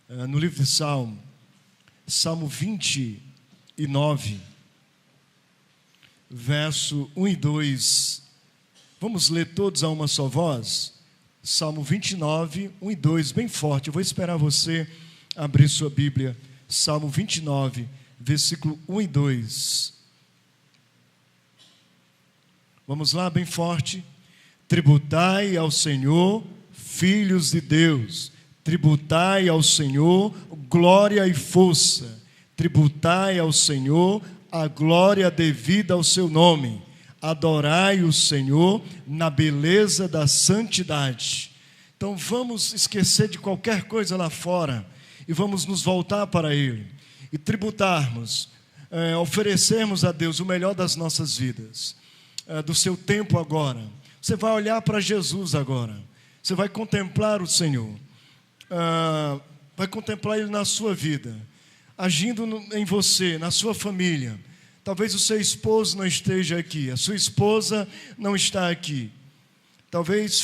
no livro de Salmo 29, verso 1 e 2. Vamos ler todos a uma só voz? Salmo 29, 1 e 2, bem forte. Eu vou esperar você abrir sua Bíblia. Salmo 29, versículo 1 e 2. Vamos lá, bem forte. Tributai ao Senhor, filhos de Deus. Tributai ao Senhor glória e força. Tributai ao Senhor a glória devida ao seu nome. Adorai o Senhor na beleza da santidade. Então vamos esquecer de qualquer coisa lá fora e vamos nos voltar para Ele e tributarmos, oferecermos a Deus o melhor das nossas vidas, do seu tempo agora. Você vai olhar para Jesus agora, você vai contemplar o Senhor, vai contemplar Ele na sua vida, agindo em você, na sua família. Talvez o seu esposo não esteja aqui, a sua esposa não está aqui. Talvez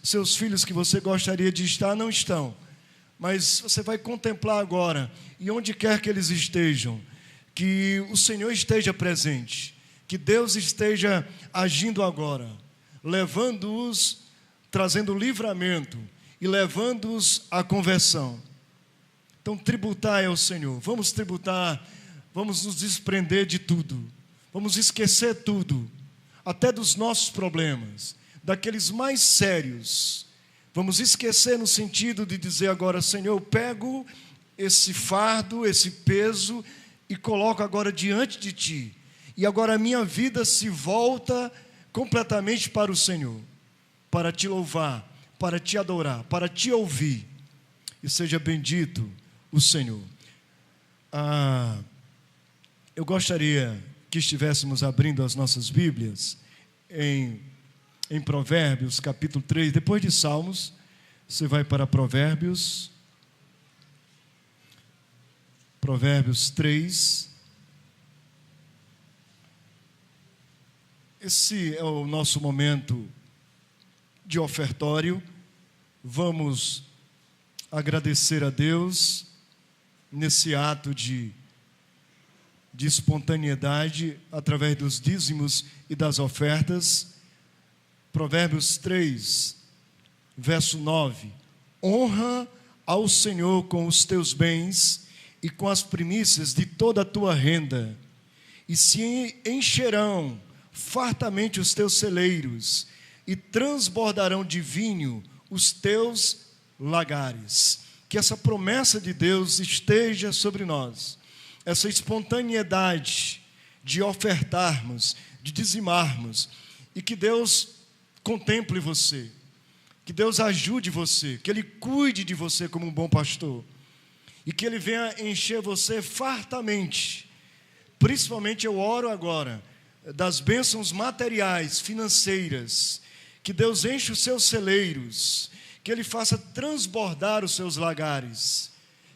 seus filhos que você gostaria de estar, não estão. Mas você vai contemplar agora, e onde quer que eles estejam, que o Senhor esteja presente, que Deus esteja agindo agora, levando-os, trazendo livramento e levando-os à conversão. Então, tributai ao Senhor, vamos tributar. Vamos nos desprender de tudo, vamos esquecer tudo, até dos nossos problemas, daqueles mais sérios. Vamos esquecer no sentido de dizer agora: Senhor, eu pego esse fardo, esse peso e coloco agora diante de Ti. E agora a minha vida se volta completamente para o Senhor, para Te louvar, para Te adorar, para Te ouvir. E seja bendito o Senhor. Eu gostaria que estivéssemos abrindo as nossas Bíblias em Provérbios, capítulo 3. Depois de Salmos, você vai para Provérbios 3. Esse é o nosso momento de ofertório. Vamos agradecer a Deus nesse ato de espontaneidade, através dos dízimos e das ofertas. Provérbios 3, verso 9. Honra ao Senhor com os teus bens e com as primícias de toda a tua renda, e se encherão fartamente os teus celeiros, e transbordarão de vinho os teus lagares. Que essa promessa de Deus esteja sobre nós, essa espontaneidade de ofertarmos, de dizimarmos, e que Deus contemple você, que Deus ajude você, que Ele cuide de você como um bom pastor, e que Ele venha encher você fartamente. Principalmente eu oro agora das bênçãos materiais, financeiras, que Deus enche os seus celeiros, que Ele faça transbordar os seus lagares,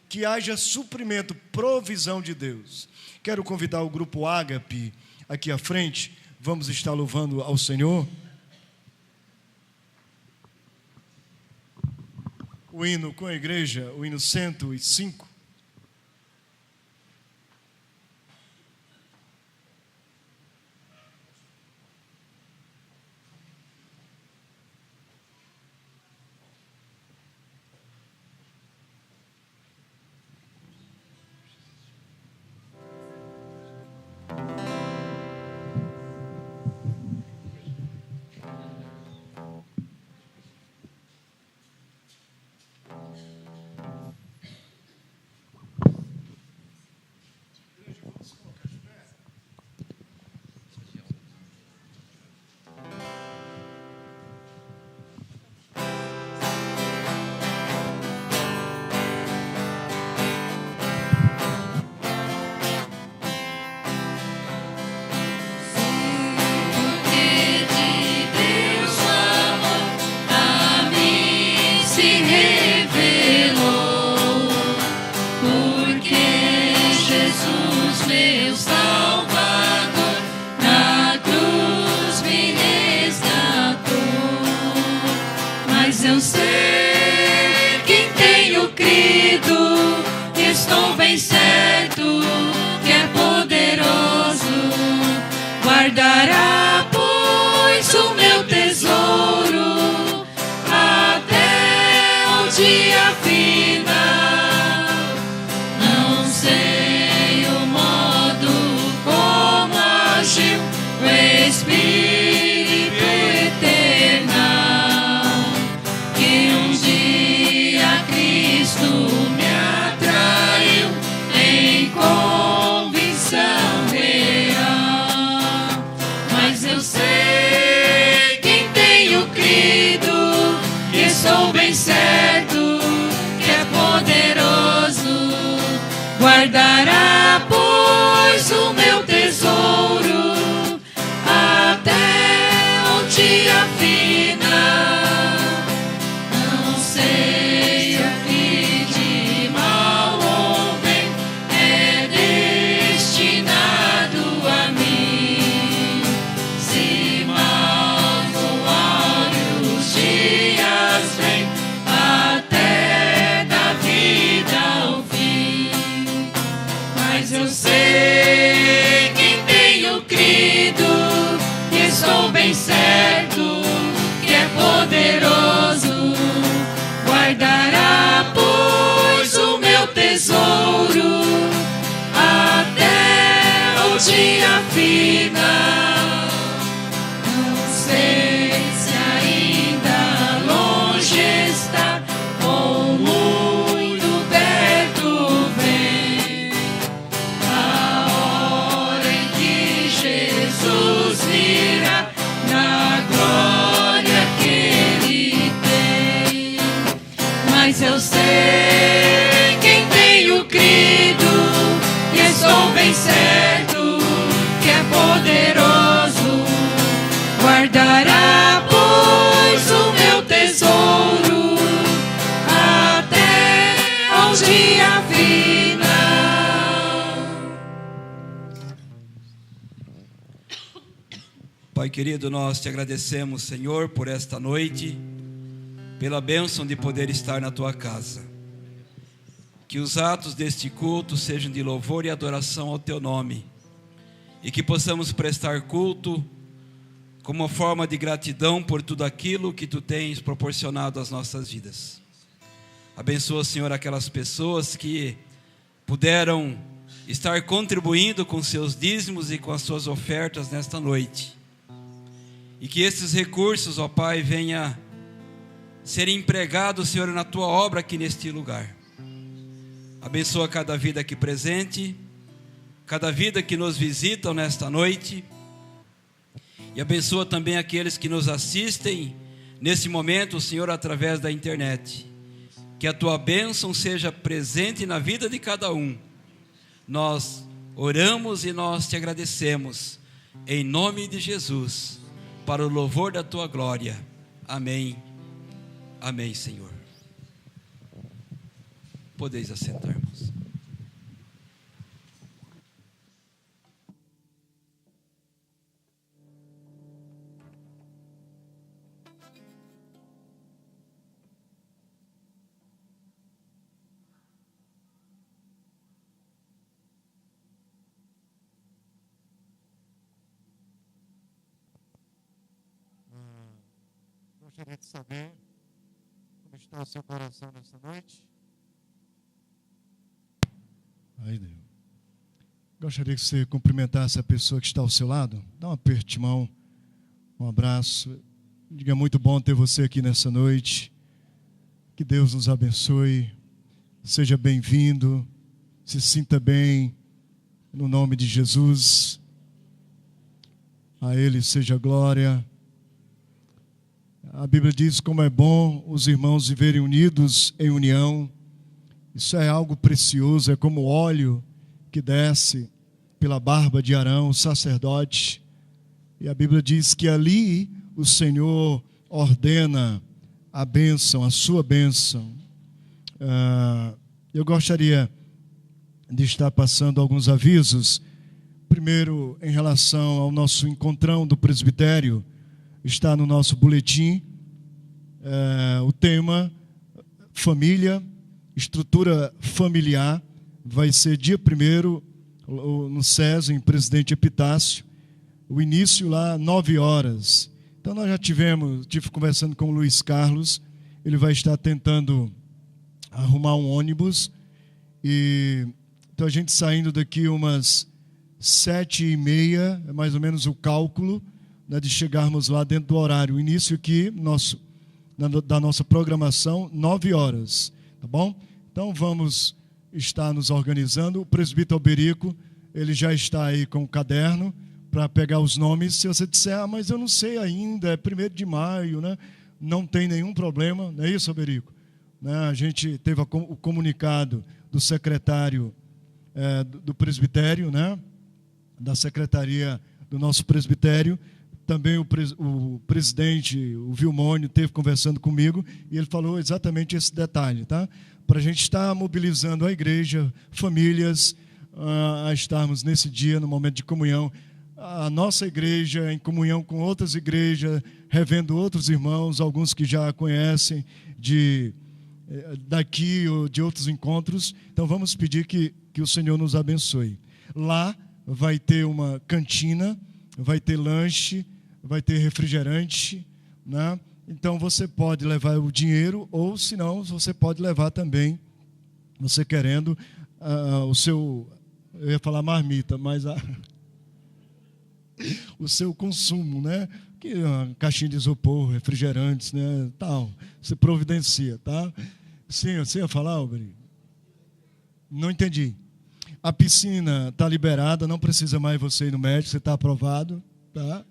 que haja suprimento, provisão de Deus. Quero convidar o grupo Ágape aqui à frente. Vamos estar louvando ao Senhor. O hino com a igreja, o hino 105. guardará, pois, o meu tesouro até o dia final. Não sei o que de mal ou bem é destinado a mim. Se maus ou áureos dias vêm até da vida ao fim, mas eu sei quem tenho crido, e estou bem certo que é poderoso. Guardará, pois, o meu tesouro até o dia final. Não sei se ainda longe está ou muito perto vem a hora em que Jesus virá na glória que Ele tem. Mas eu sei quem tenho crido, e estou bem certo que é poderoso. Guardará, pois, o meu tesouro até ao dia final. Pai querido, nós te agradecemos, Senhor, por esta noite, pela bênção de poder estar na tua casa. Que os atos deste culto sejam de louvor e adoração ao teu nome, e que possamos prestar culto como uma forma de gratidão por tudo aquilo que tu tens proporcionado às nossas vidas. Abençoa, Senhor, aquelas pessoas que puderam estar contribuindo com seus dízimos e com as suas ofertas nesta noite. E que esses recursos, ó Pai, venha ser empregados, Senhor, na tua obra aqui neste lugar. Abençoa cada vida aqui presente, cada vida que nos visitam nesta noite. E abençoa também aqueles que nos assistem nesse momento, Senhor, através da internet. Que a tua bênção seja presente na vida de cada um. Nós oramos e nós te agradecemos, em nome de Jesus, para o louvor da tua glória. Amém. Amém, Senhor. Podeis assentar, irmãos. Gostaria de saber como está o seu coração nessa noite. Aí, Deus. Gostaria que você cumprimentasse a pessoa que está ao seu lado. Dá um aperto de mão, um abraço. Diga, muito bom ter você aqui nessa noite. Que Deus nos abençoe. Seja bem-vindo. Se sinta bem. No nome de Jesus. A Ele seja glória. A Bíblia diz como é bom os irmãos viverem unidos em união. Isso é algo precioso, é como o óleo que desce pela barba de Arão, o sacerdote. E a Bíblia diz que ali o Senhor ordena a bênção, a sua bênção. Eu gostaria de estar passando alguns avisos. Primeiro, em relação ao nosso encontrão do presbitério, está no nosso boletim, o tema família, estrutura familiar, vai ser dia 1º no SESI, em Presidente Epitácio, o início lá 9 horas. Então nós já tive conversando com o Luiz Carlos, ele vai estar tentando arrumar um ônibus, e então a gente saindo daqui umas 7h30, é mais ou menos o cálculo, né, de chegarmos lá dentro do horário. O início aqui da nossa programação, 9 horas, tá bom? Então vamos estar nos organizando. O presbítero Alberico, ele já está aí com o caderno para pegar os nomes. Se você disser, mas eu não sei ainda, é 1º de maio, né? Não tem nenhum problema, não é isso, Alberico? Né? A gente teve o comunicado do secretário do presbitério, né? Da secretaria do nosso presbitério. Também o presidente, o Vilmônio, esteve conversando comigo e ele falou exatamente esse detalhe, tá? Para a gente estar mobilizando a igreja, famílias, a estarmos nesse dia, no momento de comunhão, a nossa igreja em comunhão com outras igrejas, revendo outros irmãos, alguns que já conhecem daqui ou de outros encontros. Então vamos pedir que o Senhor nos abençoe. Lá vai ter uma cantina, vai ter lanche, vai ter refrigerante, né? Então você pode levar o dinheiro, ou se não, você pode levar também, você querendo, o seu, eu ia falar marmita, mas o seu consumo, né? Que uma caixinha de isopor, refrigerantes, né? Tal, você providencia, tá? Sim, você ia falar, Alberi? Não entendi. A piscina está liberada, não precisa mais você ir no médico, você está aprovado, tá?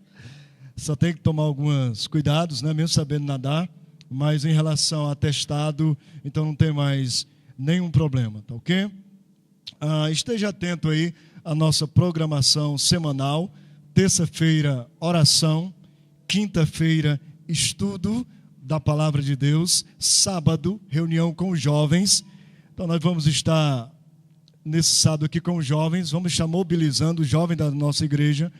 Só tem que tomar alguns cuidados, né? Mesmo sabendo nadar, mas em relação a atestado, então não tem mais nenhum problema, tá ok? Esteja atento aí à nossa programação semanal. Terça-feira, oração. Quinta-feira, estudo da Palavra de Deus. Sábado, reunião com os jovens. Então nós vamos estar nesse sábado aqui com os jovens, vamos estar mobilizando os jovens da nossa igreja,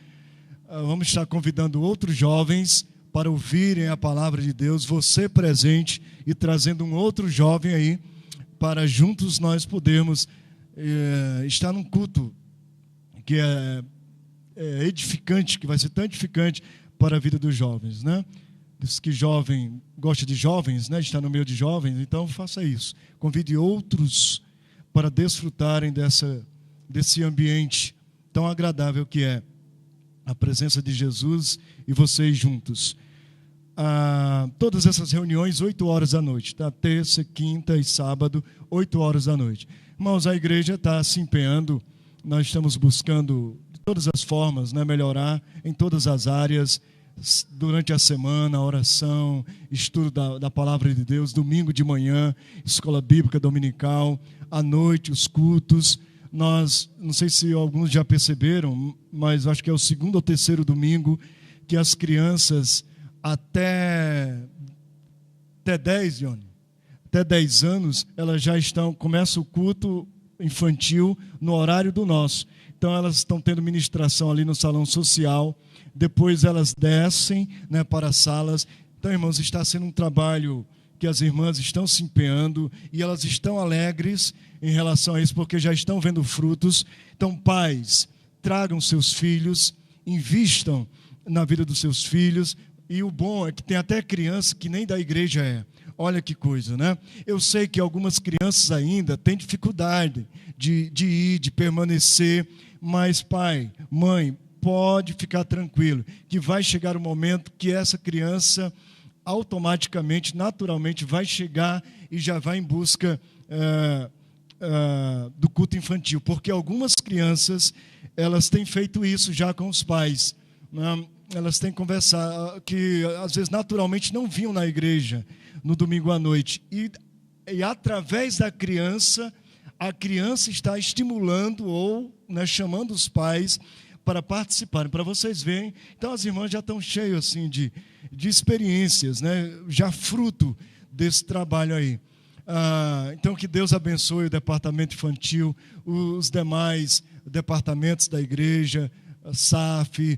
vamos estar convidando outros jovens para ouvirem a palavra de Deus, você presente e trazendo um outro jovem aí, para juntos nós podermos estar num culto que é edificante, que vai ser tão edificante para a vida dos jovens, né? Diz que jovem gosta de jovens, né? Está no meio de jovens, então faça isso, convide outros para desfrutarem desse ambiente tão agradável que é a presença de Jesus e vocês juntos. Todas essas reuniões, 8 horas da noite, tá? Terça, quinta e sábado, 8 horas da noite. Irmãos, a igreja está se empenhando, nós estamos buscando de todas as formas, né, melhorar em todas as áreas, durante a semana, oração, estudo da palavra de Deus, domingo de manhã, escola bíblica dominical, à noite, os cultos. Nós, não sei se alguns já perceberam, mas acho que é o 2º ou 3º domingo que as crianças até 10, Johnny, até 10 anos, elas já começa o culto infantil no horário do nosso. Então elas estão tendo ministração ali no salão social, depois elas descem, né, para as salas. Então, irmãos, está sendo um trabalho que as irmãs estão se empenhando e elas estão alegres em relação a isso, porque já estão vendo frutos. Então, pais, tragam seus filhos, invistam na vida dos seus filhos, e o bom é que tem até criança que nem da igreja é. Olha que coisa, né? Eu sei que algumas crianças ainda têm dificuldade de ir, de permanecer, mas pai, mãe, pode ficar tranquilo, que vai chegar o momento que essa criança automaticamente, naturalmente, vai chegar e já vai em busca do culto infantil, porque algumas crianças, elas têm feito isso já com os pais, né? Elas têm conversado, que às vezes naturalmente não vinham na igreja no domingo à noite, e através da criança, a criança está estimulando ou, né, chamando os pais para participarem, para vocês verem. Então as irmãs já estão cheias assim, de experiências, né, já fruto desse trabalho aí. Então que Deus abençoe o departamento infantil, os demais departamentos da igreja, a SAF,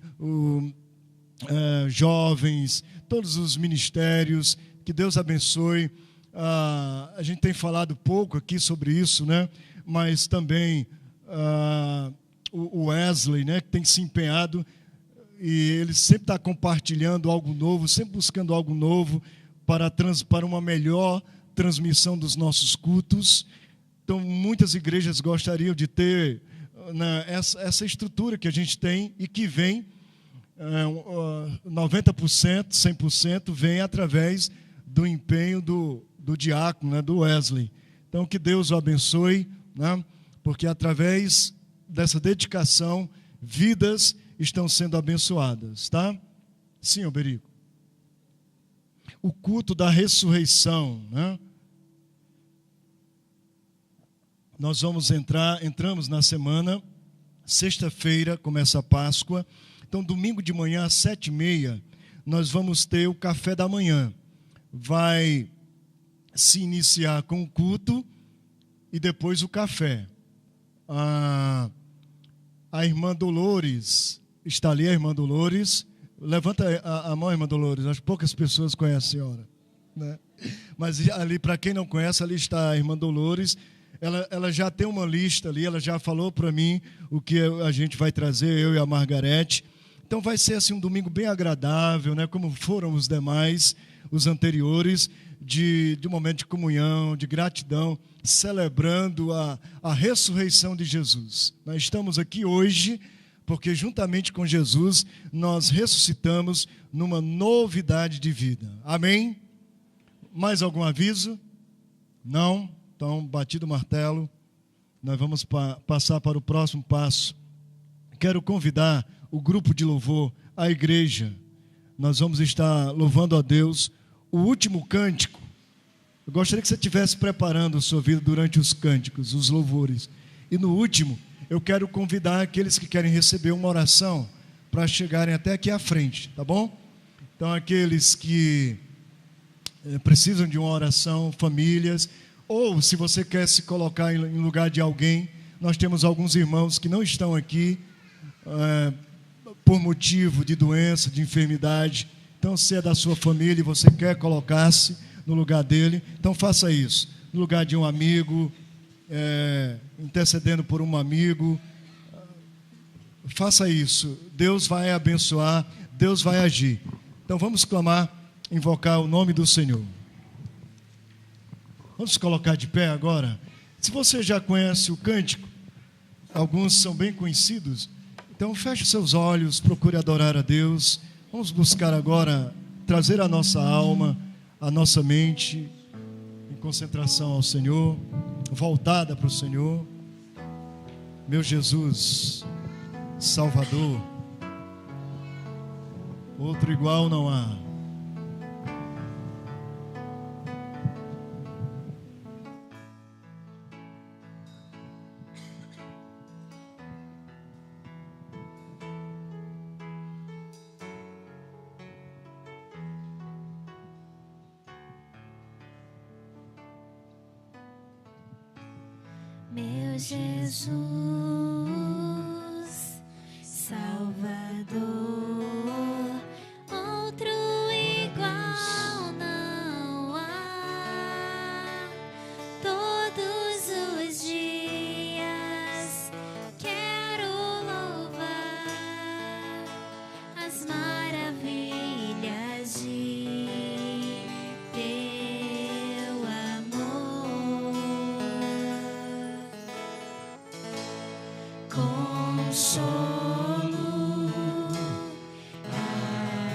jovens, todos os ministérios, que Deus abençoe. A gente tem falado pouco aqui sobre isso, né? Mas também o Wesley, né, que tem se empenhado, e ele sempre está compartilhando algo novo, sempre buscando algo novo para uma melhor transmissão dos nossos cultos. Então, muitas igrejas gostariam de ter, né, essa estrutura que a gente tem e que vem, 90%, 100% vem através do empenho do diácono, né, do Wesley. Então, que Deus o abençoe, né, porque através dessa dedicação, vidas estão sendo abençoadas, tá? Sim, Alberico. O culto da ressurreição, né? nós entramos na semana, sexta-feira começa a Páscoa, então domingo de manhã às 7h30, nós vamos ter o café da manhã. Vai se iniciar com o culto e depois o café. A irmã Dolores, está ali a irmã Dolores, levanta a mão, irmã Dolores, acho que poucas pessoas conhecem a senhora, né? Mas ali, para quem não conhece, ali está a irmã Dolores, ela já tem uma lista ali, ela já falou para mim o que a gente vai trazer, eu e a Margarete. Então vai ser assim um domingo bem agradável, né? Como foram os demais, os anteriores, de um momento de comunhão, de gratidão, celebrando a ressurreição de Jesus. Nós estamos aqui hoje porque juntamente com Jesus nós ressuscitamos numa novidade de vida. Amém? Mais algum aviso? Não? Então, batido o martelo, nós vamos passar para o próximo passo. Quero convidar o grupo de louvor, a igreja. Nós vamos estar louvando a Deus. O último cântico, eu gostaria que você estivesse preparando a sua vida durante os cânticos, os louvores. E no último, eu quero convidar aqueles que querem receber uma oração para chegarem até aqui à frente, tá bom? Então, aqueles que precisam de uma oração, famílias, ou se você quer se colocar em lugar de alguém, nós temos alguns irmãos que não estão aqui por motivo de doença, de enfermidade. Então, se é da sua família e você quer colocar-se no lugar dele, então faça isso, no lugar de um amigo, intercedendo por um amigo, faça isso, Deus vai abençoar, Deus vai agir. Então vamos clamar, invocar o nome do Senhor. Vamos colocar de pé agora. Se você já conhece o cântico, alguns são bem conhecidos, então feche seus olhos, procure adorar a Deus. Vamos buscar agora trazer a nossa alma, a nossa mente em concentração ao Senhor, voltada para o Senhor. Meu Jesus, Salvador, outro igual não há. Meu Jesus, Salvador, outro igual não há. Todos os dias quero louvar as maravilhas de teu amor. Consolo,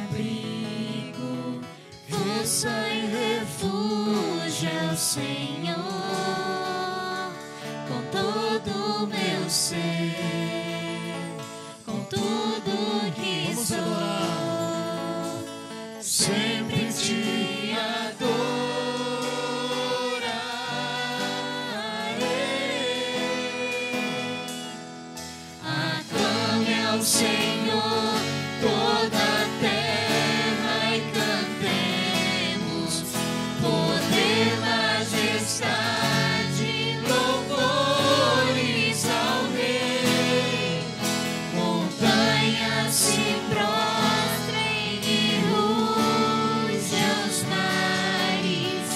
abrigo, força e refúgio é o Senhor, com todo o meu ser, com tudo que Vamos sou, adorar. sempre te ao Senhor toda a terra e cantemos poder, majestade, louvores ao Rei. Montanhas se prostrem e ruge aos mares,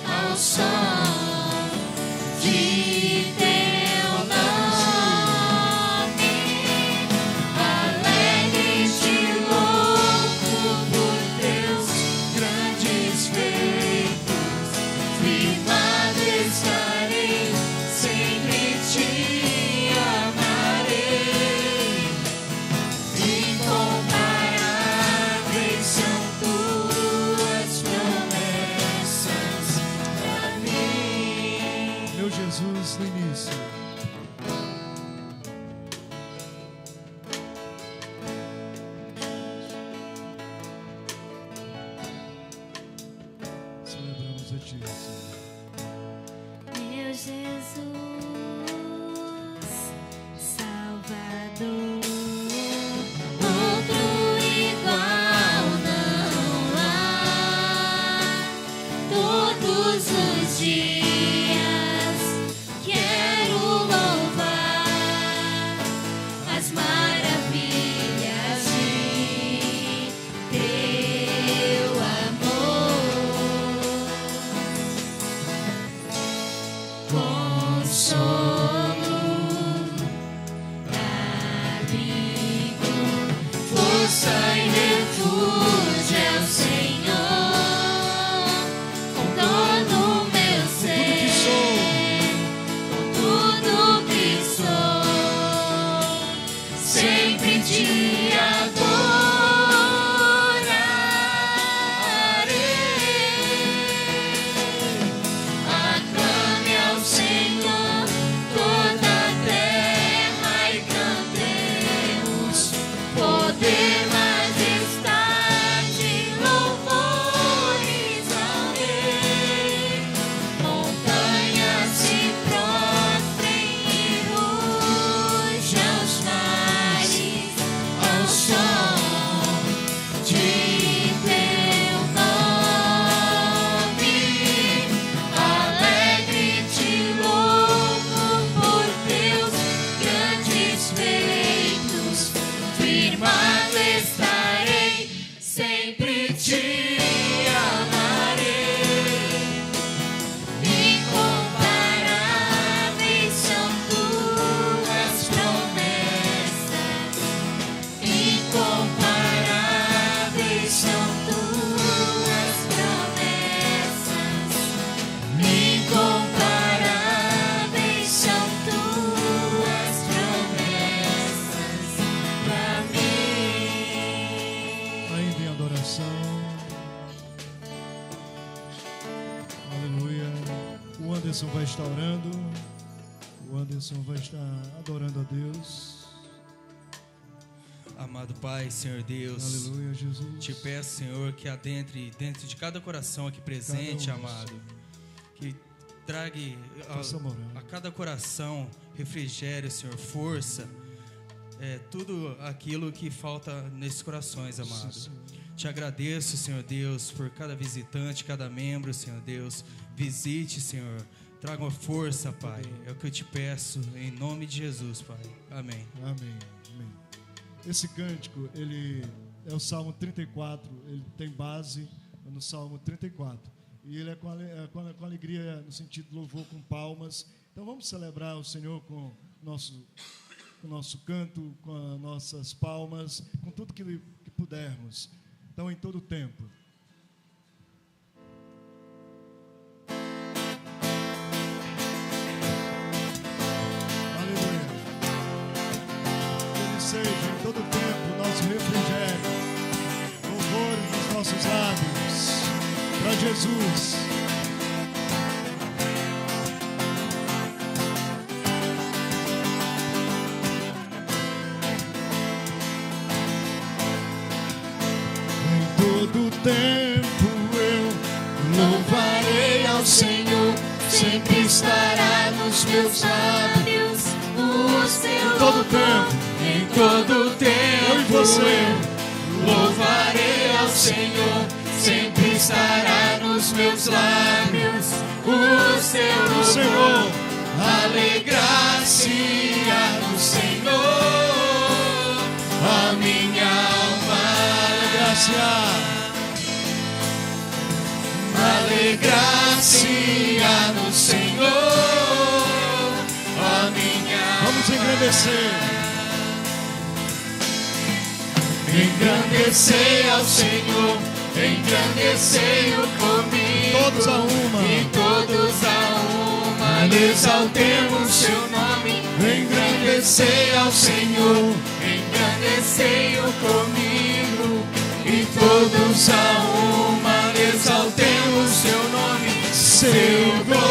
ao som de teu nome. Alegre te louvo por teus grandes feitos, firmado estarei, sempre te amarei. Incomparáveis são tuas promessas a mim. Meu Jesus, no início. Celebramos a Ti, Senhor. Meu Jesus, Anderson vai estar orando. O Anderson vai estar adorando a Deus. Amado Pai, Senhor Deus, Aleluia, Jesus. te peço, Senhor, que adentre dentro de cada coração aqui presente, amado, que trague a cada coração refrigério, Senhor, força, tudo aquilo que falta nesses corações, amado. Te agradeço, Senhor Deus, por cada visitante, cada membro, Senhor Deus. Visite, Senhor, traga força, Pai. É o que eu te peço, em nome de Jesus, Pai. Amém. Amém. Amém. Esse cântico, ele é o Salmo 34, ele tem base no Salmo 34. E ele é com alegria, no sentido de louvor, com palmas. Então vamos celebrar o Senhor com o nosso canto, com as nossas palmas, com tudo que pudermos. Então, em todo o tempo. Aleluia. Que ele seja em todo o tempo o nosso refrigério, louvor nos nossos lábios, para Jesus. Todo tempo eu louvarei ao Senhor, sempre estará nos meus lábios o seu todo tempo. Em todo tempo Eu e você eu louvarei ao Senhor, sempre estará nos meus lábios o seu louvor. Senhor, Alegrar-se no Senhor, a minha alma. graça. Alegrar-se no Senhor, a minha alma. Vamos engrandecer. Engrandecei ao Senhor, engrandecei-o comigo. Todos a uma. E todos a uma lhe exaltemos seu nome. Engrandecei ao Senhor, engrandecei-o comigo. E todos a uma lhe exaltemos seu nome. Seu glorioso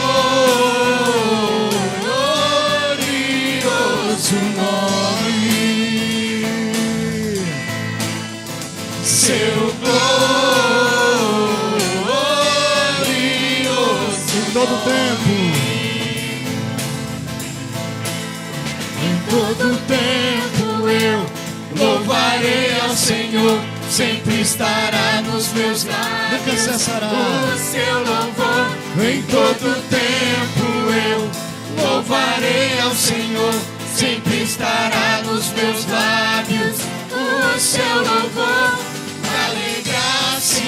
nome. Seu glorioso Em todo tempo. Em todo tempo eu louvarei ao Senhor, sempre estará nos meus lábios Nunca cessará o seu louvor. Em todo tempo eu louvarei ao Senhor, sempre estará nos meus lábios o seu louvor. Alegrar-se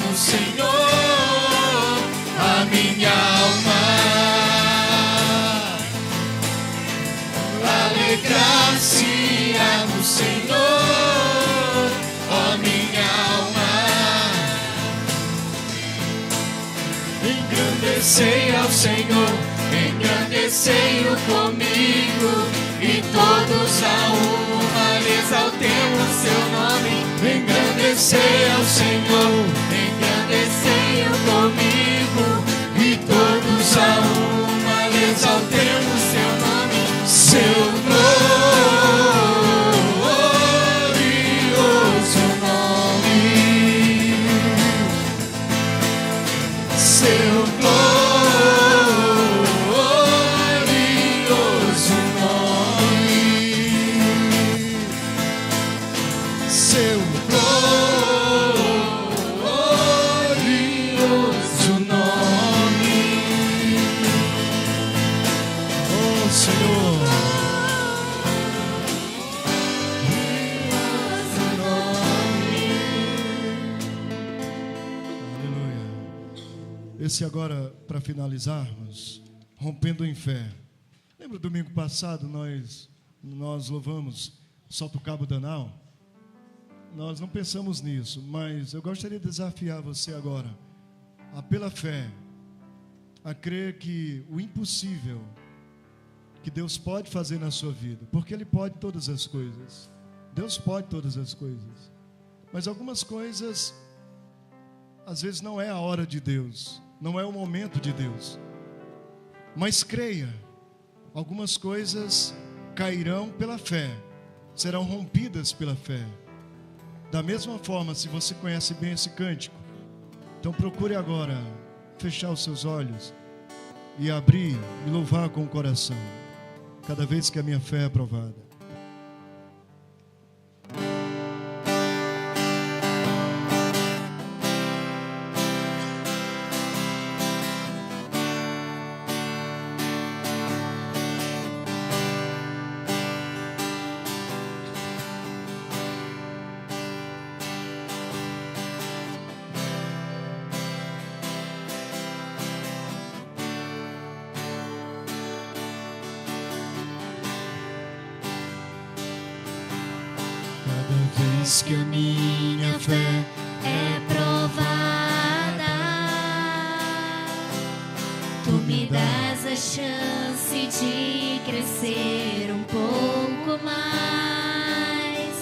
no Senhor, a minha alma. Alegrar-se no Senhor, a minha alma. Engrandecei ao Senhor, engrandecei-o comigo, e todos a uma lhe exaltemos seu nome. Engrandecei ao Senhor, engrandecei-o comigo, e todos a uma lhe exaltemos seu nome. Seu glorioso nome. Seu glorioso nome. Seu glorioso nome. Oh, Senhor. Aleluia. Esse agora, para finalizarmos, rompendo em fé. Lembra domingo passado nós louvamos Solta o Cabo Danal? Nós não pensamos nisso, mas eu gostaria de desafiar você agora, a pela fé, a crer que o impossível que Deus pode fazer na sua vida, porque Ele pode todas as coisas. Deus pode todas as coisas. Mas algumas coisas, às vezes não é a hora de Deus, não é o momento de Deus. Mas creia, algumas coisas cairão pela fé, serão rompidas pela fé. Da mesma forma, se você conhece bem esse cântico, então procure agora fechar os seus olhos e abrir e louvar com o coração, cada vez que a minha fé é aprovada. Que a minha fé é provada, tu me dás a chance de crescer um pouco mais.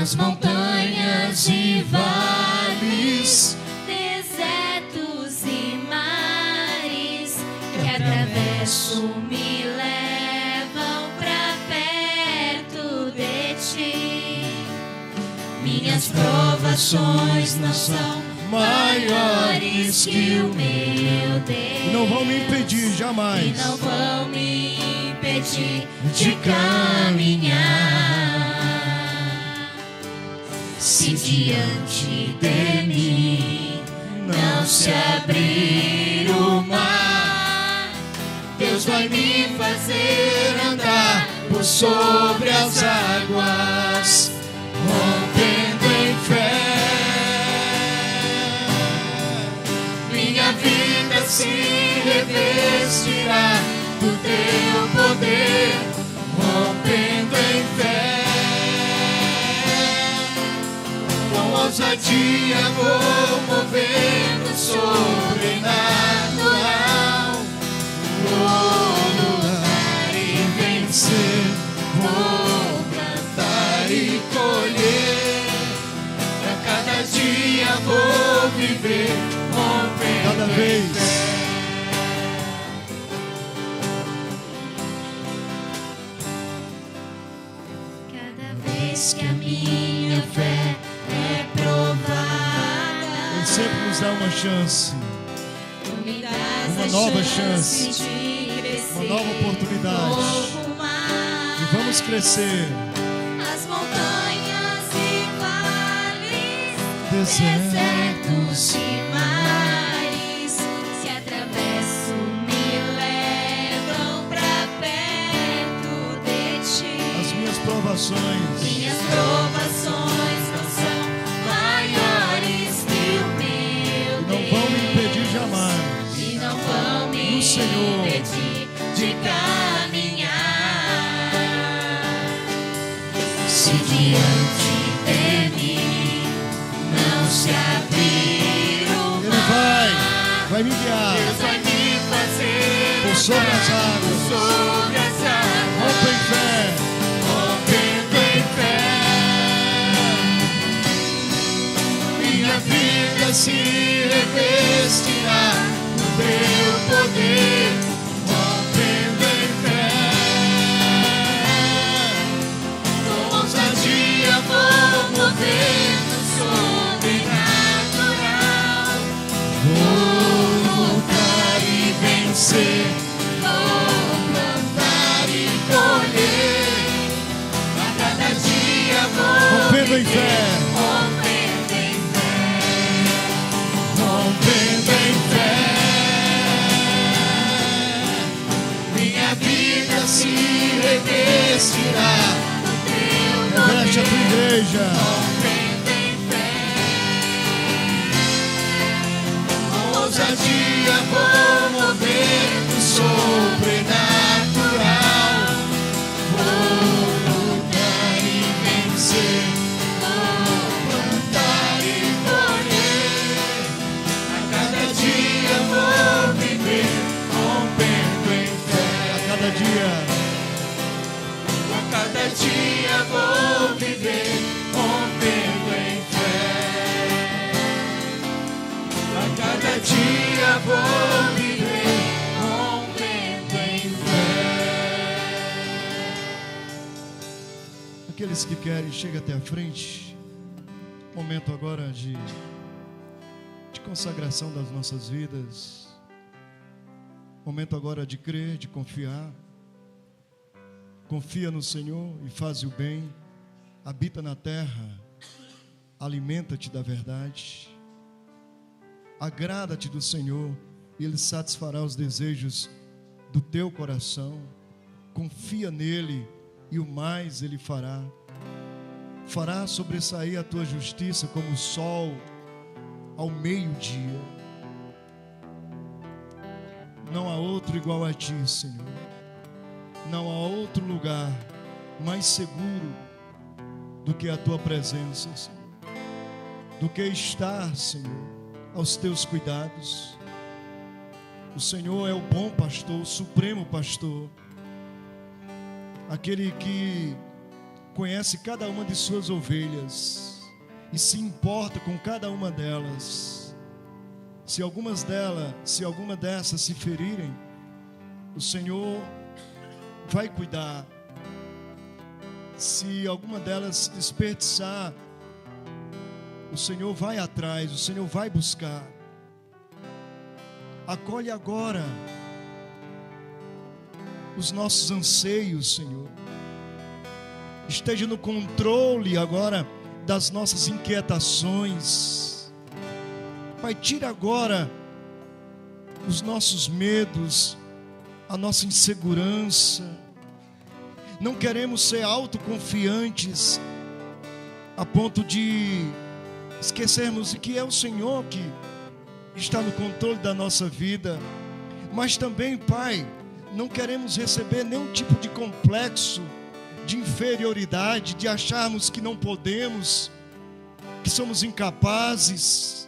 As montanhas e vales, desertos e mares que atravesso me levam pra perto de ti. Minhas provações não são maiores que o meu Deus. Não vão me impedir jamais. E não vão me impedir de caminhar. Se diante de mim não se abrir o mar, Deus vai me fazer andar por sobre as águas, rompendo em fé. Minha vida se revestirá do teu poder, rompendo em fé. Com ousadia vou mover no sobrenatural, vou lutar e vencer, vou plantar e colher. A cada dia vou viver, rompendo cada vez. Cada vez que a minha fé é provada, Ele sempre nos dá uma chance, tu me dás uma a nova chance chance, de crescer, uma nova oportunidade. pouco mais. E vamos crescer. As montanhas e vales, Desertos desertos e mares que atravesso me levam pra perto de ti. As minhas provações Minhas provações não são maiores que o meu não vão me impedir jamais. E não vão me No Senhor. impedir de caminhar. Se diante de mim não se abrir o Ele mar, vai me guiar Deus vai me fazer por sobre as andar águas. sobre as águas, Rompa em fé. rompendo em fé. Minha vida se revestirá do teu poder, rompendo em fé. Com ousadia vou mover no sobrenatural, vou lutar e vencer, vou plantar e colher. A cada dia vou Rompendo em viver, fé. rompendo em fé, rompendo em fé. Minha vida se revestirá do teu Reveste a tua poder, igreja. rompendo em fé. Com ousadia vou mover no sobrenatural, vou lutar e vencer, vou plantar e colher. A cada dia vou viver, rompendo em fé. A cada dia. A cada dia vou viver, rompendo em fé. A cada dia vou viver, rompendo em fé. Aqueles que querem, chega até a frente. Momento agora de consagração das nossas vidas. Momento agora de crer, de confiar. Confia no Senhor e faz o bem. Habita na terra. Alimenta-te da verdade. Agrada-te do Senhor e Ele satisfará os desejos do teu coração. Confia nele e o mais Ele fará. Fará sobressair a tua justiça como o sol ao meio-dia. Não há outro igual a ti, Senhor. Não há outro lugar mais seguro do que a tua presença, Senhor. Do que estar, Senhor, aos teus cuidados. O Senhor é o bom pastor, o supremo pastor. Aquele que conhece cada uma de suas ovelhas e se importa com cada uma delas. Se alguma dessas se ferirem, o Senhor vai cuidar. Se alguma delas se desperdiçar, o Senhor vai atrás, o Senhor vai buscar. Acolhe agora os nossos anseios, Senhor. Esteja no controle agora das nossas inquietações. Pai, tira agora os nossos medos, a nossa insegurança. Não queremos ser autoconfiantes a ponto de esquecermos de que é o Senhor que está no controle da nossa vida. Mas também, Pai, não queremos receber nenhum tipo de complexo de inferioridade, de acharmos que não podemos, que somos incapazes.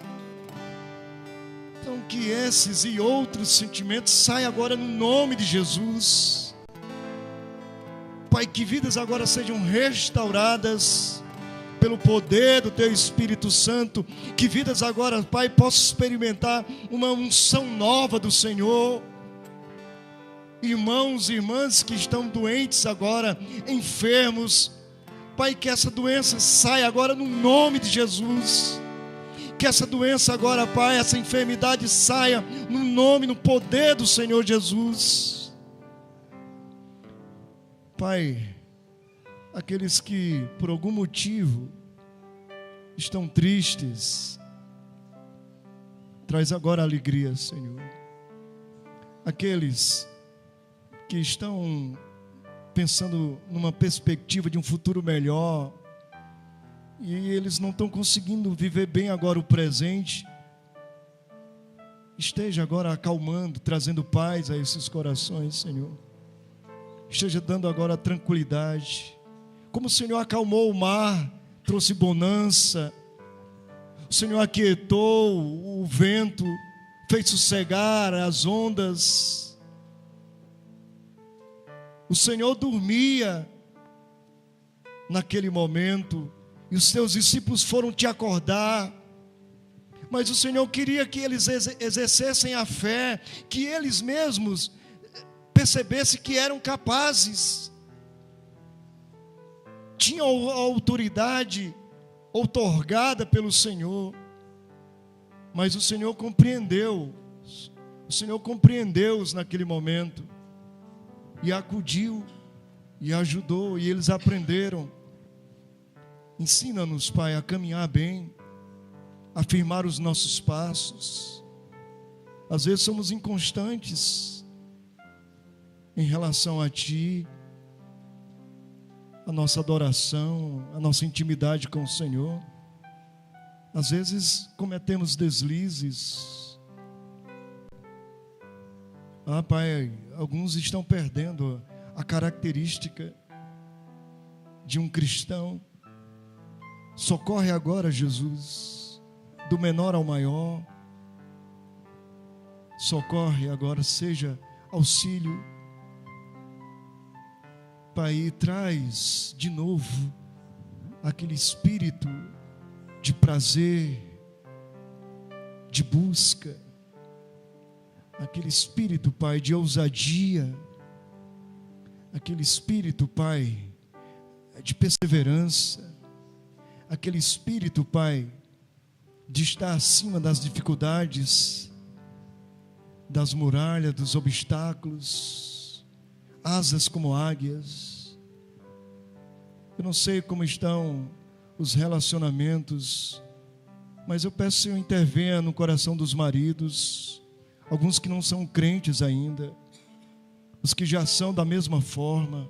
Então que esses e outros sentimentos saiam agora no nome de Jesus. Pai, que vidas agora sejam restauradas pelo poder do Teu Espírito Santo. Que vidas agora, Pai, possam experimentar uma unção nova do Senhor. Irmãos e irmãs que estão doentes agora, enfermos, Pai, que essa doença saia agora no nome de Jesus. Que essa doença agora, Pai, essa enfermidade saia no nome, no poder do Senhor Jesus. Pai, aqueles que por algum motivo estão tristes, traz agora alegria, Senhor. Aqueles que estão pensando numa perspectiva de um futuro melhor e eles não estão conseguindo viver bem agora o presente, esteja agora acalmando, trazendo paz a esses corações, Senhor. Esteja dando agora tranquilidade, como o Senhor acalmou o mar, trouxe bonança. O Senhor aquietou o vento, fez sossegar as ondas. O Senhor dormia naquele momento e os teus discípulos foram te acordar. Mas o Senhor queria que eles exercessem a fé, que eles mesmos percebessem que eram capazes. Tinham a autoridade outorgada pelo Senhor. Mas o Senhor compreendeu. O Senhor compreendeu-os naquele momento. E acudiu, e ajudou, e eles aprenderam. Ensina-nos, Pai, a caminhar bem, a firmar os nossos passos. Às vezes somos inconstantes em relação a Ti, a nossa adoração, a nossa intimidade com o Senhor. Às vezes cometemos deslizes. Pai, alguns estão perdendo a característica de um cristão. Socorre agora, Jesus, do menor ao maior. Socorre agora, seja auxílio. Pai, e traz de novo aquele espírito de prazer, de busca, aquele espírito, Pai, de ousadia, aquele espírito, Pai, de perseverança, aquele espírito, Pai, de estar acima das dificuldades, das muralhas, dos obstáculos, asas como águias. Eu não sei como estão os relacionamentos, mas eu peço que o Senhor intervenha no coração dos maridos, alguns que não são crentes ainda, os que já são da mesma forma,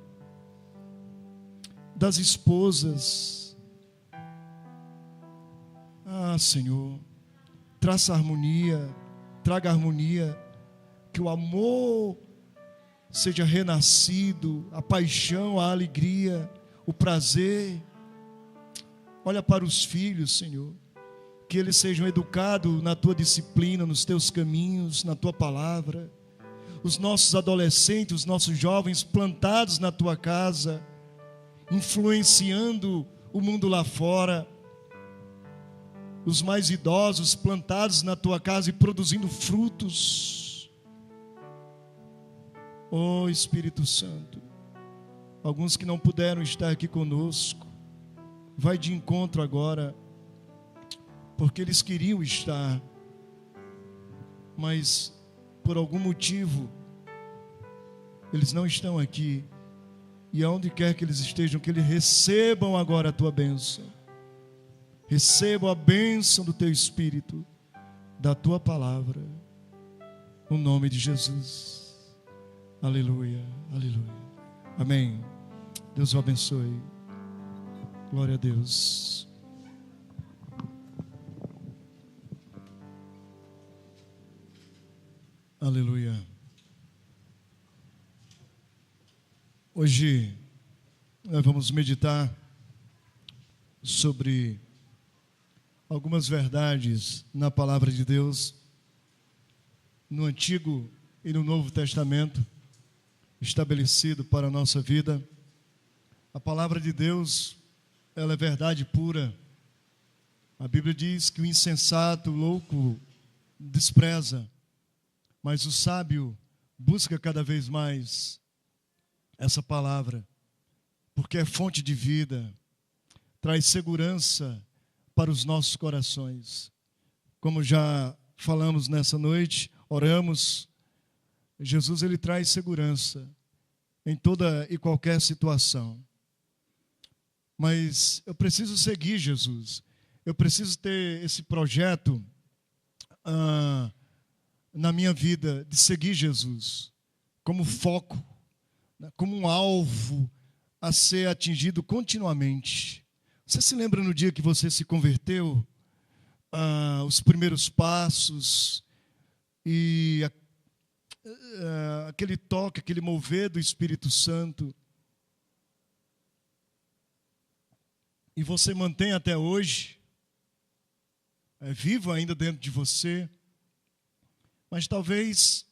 das esposas. Senhor, traga harmonia, que o amor seja renascido, a paixão, a alegria, o prazer. Olha para os filhos, Senhor, que eles sejam educados na tua disciplina, nos teus caminhos, na tua palavra. Os nossos adolescentes, os nossos jovens plantados na tua casa, influenciando o mundo lá fora. Os mais idosos plantados na tua casa e produzindo frutos. Oh Espírito Santo, alguns que não puderam estar aqui conosco, vai de encontro agora, porque eles queriam estar, mas por algum motivo eles não estão aqui. E aonde quer que eles estejam, que eles recebam agora a tua bênção. Recebam a bênção do teu Espírito, da tua palavra, no nome de Jesus. Aleluia, aleluia. Amém. Deus o abençoe. Glória a Deus. Aleluia. Hoje nós vamos meditar sobre algumas verdades na palavra de Deus, no Antigo e no Novo Testamento, estabelecido para a nossa vida. A palavra de Deus, ela é verdade pura. A Bíblia diz que o insensato, o louco, despreza, mas o sábio busca cada vez mais essa palavra, porque é fonte de vida, traz segurança para os nossos corações. Como já falamos nessa noite, oramos, Jesus, ele traz segurança em toda e qualquer situação. Mas eu preciso seguir Jesus, eu preciso ter esse projeto na minha vida, de seguir Jesus, como foco, como um alvo a ser atingido continuamente. Você se lembra no dia que você se converteu, os primeiros passos e aquele toque, aquele mover do Espírito Santo, e você mantém até hoje, é vivo ainda dentro de você, mas talvez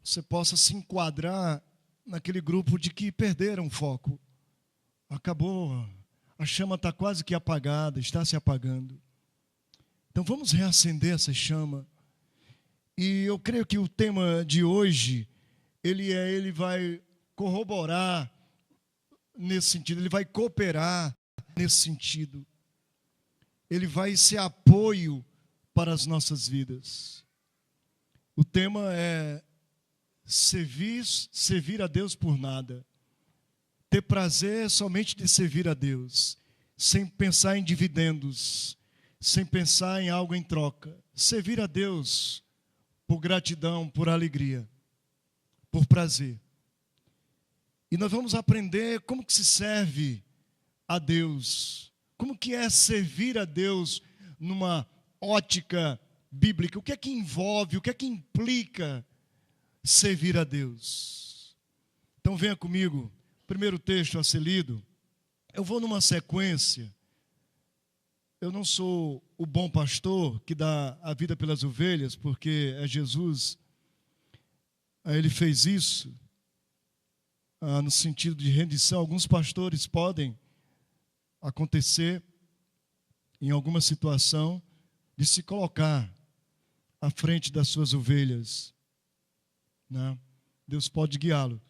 você possa se enquadrar naquele grupo de que perderam o foco, acabou, a chama está quase que apagada, está se apagando. Então vamos reacender essa chama. E eu creio que o tema de hoje, ele vai corroborar nesse sentido, ele vai cooperar nesse sentido. Ele vai ser apoio para as nossas vidas. O tema é servir a Deus por nada. Ter prazer somente de servir a Deus, sem pensar em dividendos, sem pensar em algo em troca. Servir a Deus por gratidão, por alegria, por prazer. E nós vamos aprender como que se serve a Deus, como que é servir a Deus numa ótica bíblica. O que é que envolve, o que é que implica servir a Deus? Então venha comigo. Primeiro texto a ser lido, eu vou numa sequência. Eu não sou o bom pastor que dá a vida pelas ovelhas, porque é Jesus. Ele fez isso no sentido de rendição. Alguns pastores podem acontecer em alguma situação de se colocar à frente das suas ovelhas, né? Deus pode guiá-lo,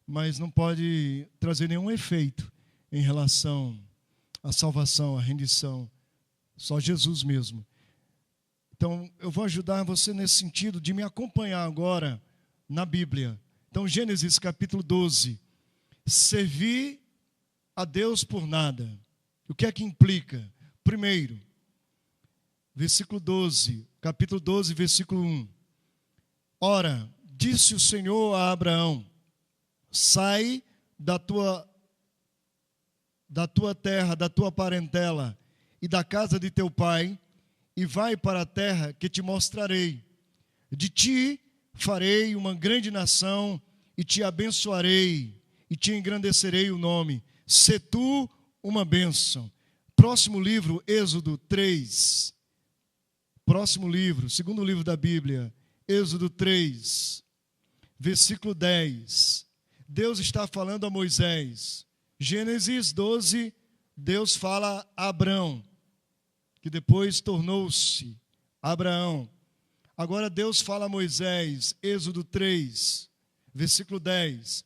mas não pode trazer nenhum efeito em relação à salvação, à rendição. Só Jesus mesmo. Então, eu vou ajudar você nesse sentido de me acompanhar agora na Bíblia. Então, Gênesis capítulo 12. Servir a Deus por nada. O que é que implica? Primeiro, versículo 12, capítulo 12, versículo 1. Ora, disse o Senhor a Abraão: sai da tua terra, da tua parentela e da casa de teu pai, e vai para a terra que te mostrarei. De ti farei uma grande nação, e te abençoarei, e te engrandecerei o nome. Sê tu uma bênção. Próximo livro, Êxodo 3. Próximo livro, segundo livro da Bíblia, Êxodo 3, versículo 10. Deus está falando a Moisés. Gênesis 12, Deus fala a Abrão, que depois tornou-se Abraão. Agora Deus fala a Moisés, Êxodo 3, versículo 10.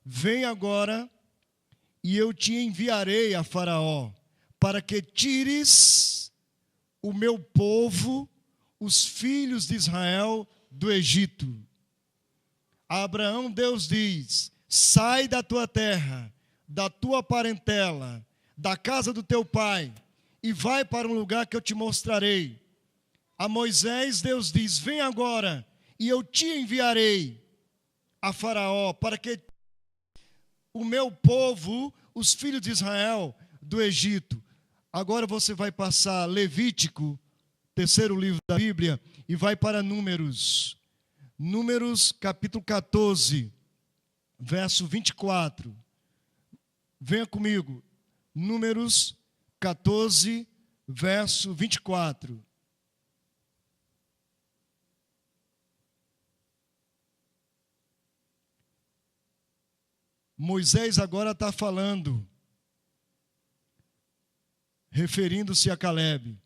Vem agora, e eu te enviarei a Faraó, para que tires o meu povo, os filhos de Israel, do Egito. A Abraão Deus diz: sai da tua terra, da tua parentela, da casa do teu pai, e vai para um lugar que eu te mostrarei. A Moisés Deus diz: vem agora, e eu te enviarei a Faraó, para que o meu povo, os filhos de Israel, do Egito. Agora você vai passar Levítico, terceiro livro da Bíblia, e vai para Números. Números capítulo 14, verso 24. Venha comigo. Números 14, verso 24. Moisés agora está falando, referindo-se a Calebe.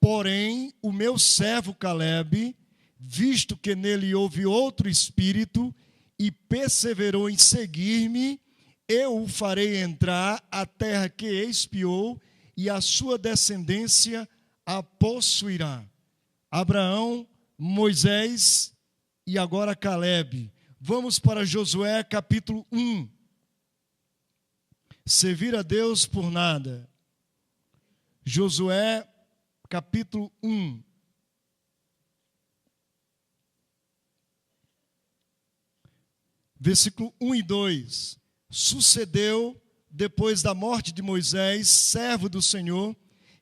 Porém, o meu servo Calebe, visto que nele houve outro espírito, e perseverou em seguir-me, eu o farei entrar à terra que expiou, e a sua descendência a possuirá. Abraão, Moisés e agora Calebe. Vamos para Josué capítulo 1. Servir a Deus por nada. Josué capítulo 1. Versículo 1 e 2. Sucedeu, depois da morte de Moisés, servo do Senhor,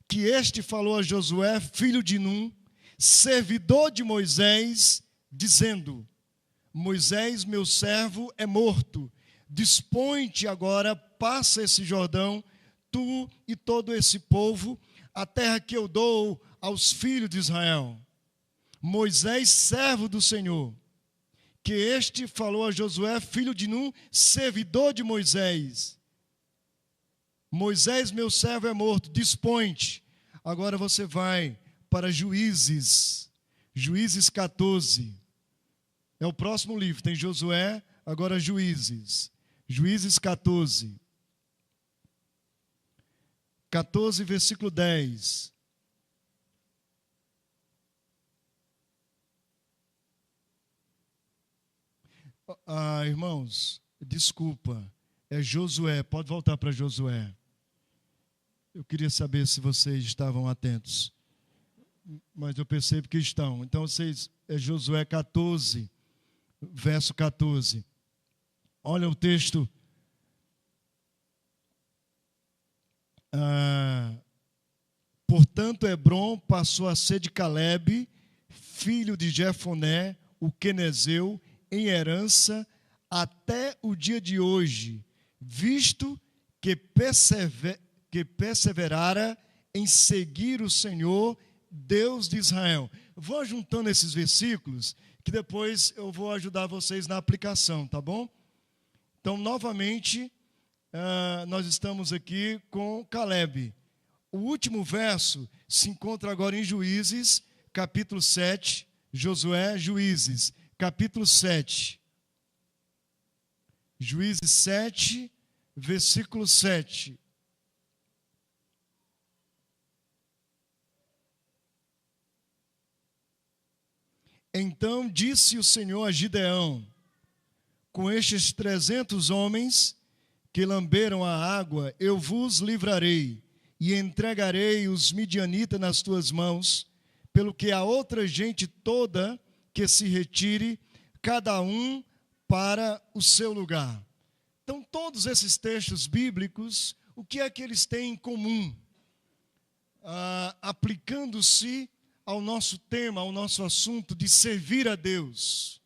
que este falou a Josué, filho de Num, servidor de Moisés, dizendo: Moisés, meu servo, é morto. Dispõe-te agora, passa esse Jordão, tu e todo esse povo, a terra que eu dou aos filhos de Israel. Moisés, servo do Senhor, que este falou a Josué, filho de Num, servidor de Moisés. Moisés, meu servo, é morto, dispõe-te. Agora você vai para Juízes, Juízes 14. É o próximo livro, tem Josué, agora Juízes. Juízes 14. 14, versículo 10. Irmãos, desculpa, é Josué, pode voltar para Josué. Eu queria saber se vocês estavam atentos, mas eu percebo que estão. Então, vocês, é Josué 14, verso 14. Olha o texto. Portanto, Hebrom passou a ser de Calebe, filho de Jefoné, o quenezeu, em herança até o dia de hoje, visto que perseverara em seguir o Senhor, Deus de Israel. Vou juntando esses versículos, que depois eu vou ajudar vocês na aplicação, tá bom? Então, novamente, nós estamos aqui com Calebe. O último verso se encontra agora em Juízes, capítulo 7, Josué, Juízes, capítulo 7. Juízes 7, versículo 7. Então disse o Senhor a Gideão: com estes 300 homens que lamberam a água, eu vos livrarei e entregarei os midianitas nas tuas mãos, pelo que a outra gente toda que se retire, cada um para o seu lugar. Então, todos esses textos bíblicos, o que é que eles têm em comum? Aplicando-se ao nosso tema, ao nosso assunto de servir a Deus.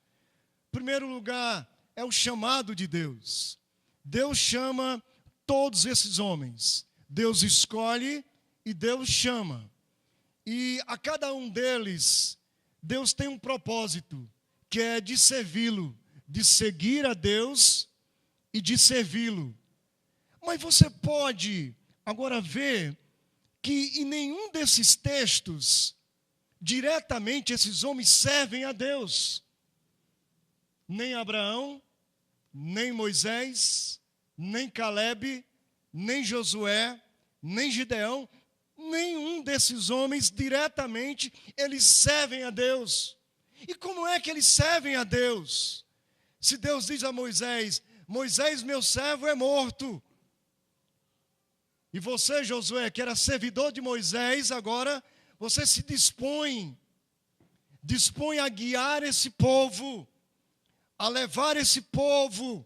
Em primeiro lugar, é o chamado de Deus. Deus chama todos esses homens. Deus escolhe e Deus chama. E a cada um deles, Deus tem um propósito, que é de servi-lo, de seguir a Deus e de servi-lo. Mas você pode agora ver que em nenhum desses textos, diretamente esses homens servem a Deus. Nem Abraão, nem Moisés, nem Calebe, nem Josué, nem Gideão, nenhum desses homens diretamente eles servem a Deus. E como é que eles servem a Deus? Se Deus diz a Moisés: Moisés, meu servo, é morto. E você, Josué, que era servidor de Moisés, agora você se dispõe a guiar esse povo, a levar esse povo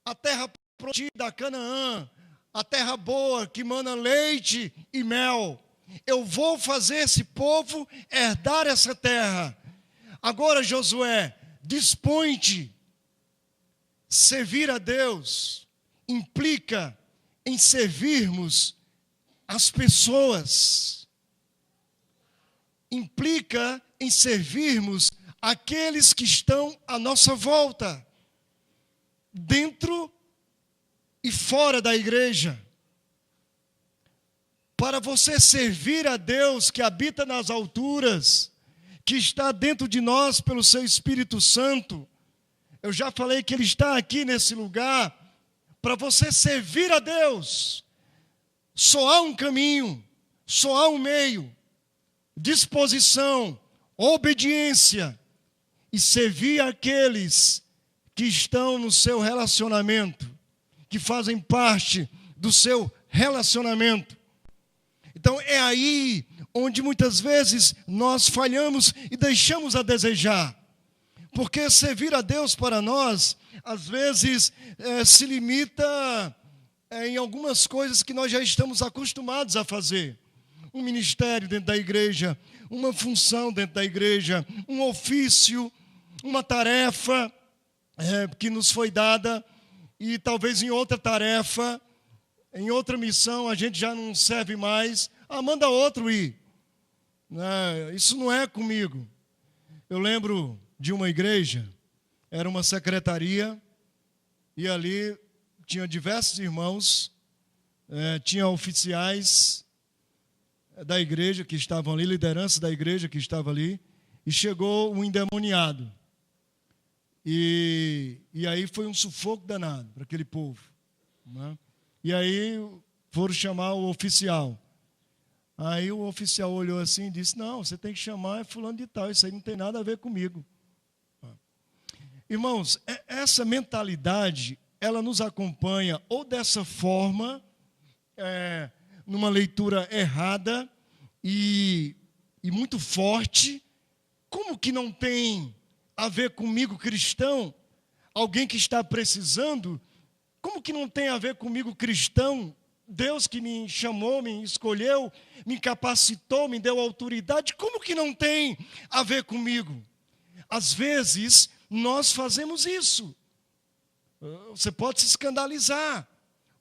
à terra prometida, a Canaã, a terra boa que mana leite e mel. Eu vou fazer esse povo herdar essa terra. Agora, Josué, dispõe-te. Servir a Deus implica em servirmos as pessoas. Implica em servirmos aqueles que estão à nossa volta, dentro e fora da igreja. Para você servir a Deus que habita nas alturas, que está dentro de nós pelo seu Espírito Santo, eu já falei que Ele está aqui nesse lugar. Para você servir a Deus, só há um caminho, só há um meio: disposição, obediência e servir aqueles que estão no seu relacionamento, que fazem parte do seu relacionamento. Então é aí onde muitas vezes nós falhamos e deixamos a desejar. Porque servir a Deus para nós, às vezes, se limita em algumas coisas que nós já estamos acostumados a fazer. Um ministério dentro da igreja, uma função dentro da igreja, um ofício, uma tarefa que nos foi dada, e talvez em outra tarefa, em outra missão, a gente já não serve mais. Manda outro ir. Isso não é comigo. Eu lembro de uma igreja, era uma secretaria, e ali tinha diversos irmãos, tinha oficiais da igreja que estavam ali, liderança da igreja que estava ali, e chegou um endemoniado. E aí foi um sufoco danado para aquele povo, né? E aí foram chamar o oficial. Aí o oficial olhou assim e disse: não, você tem que chamar fulano de tal, isso aí não tem nada a ver comigo. Irmãos, essa mentalidade, ela nos acompanha ou dessa forma, numa leitura errada e muito forte. Como que não tem a ver comigo, cristão? Alguém que está precisando, como que não tem a ver comigo, cristão? Deus que me chamou, me escolheu, me capacitou, me deu autoridade, como que não tem a ver comigo? Às vezes nós fazemos isso. Você pode se escandalizar,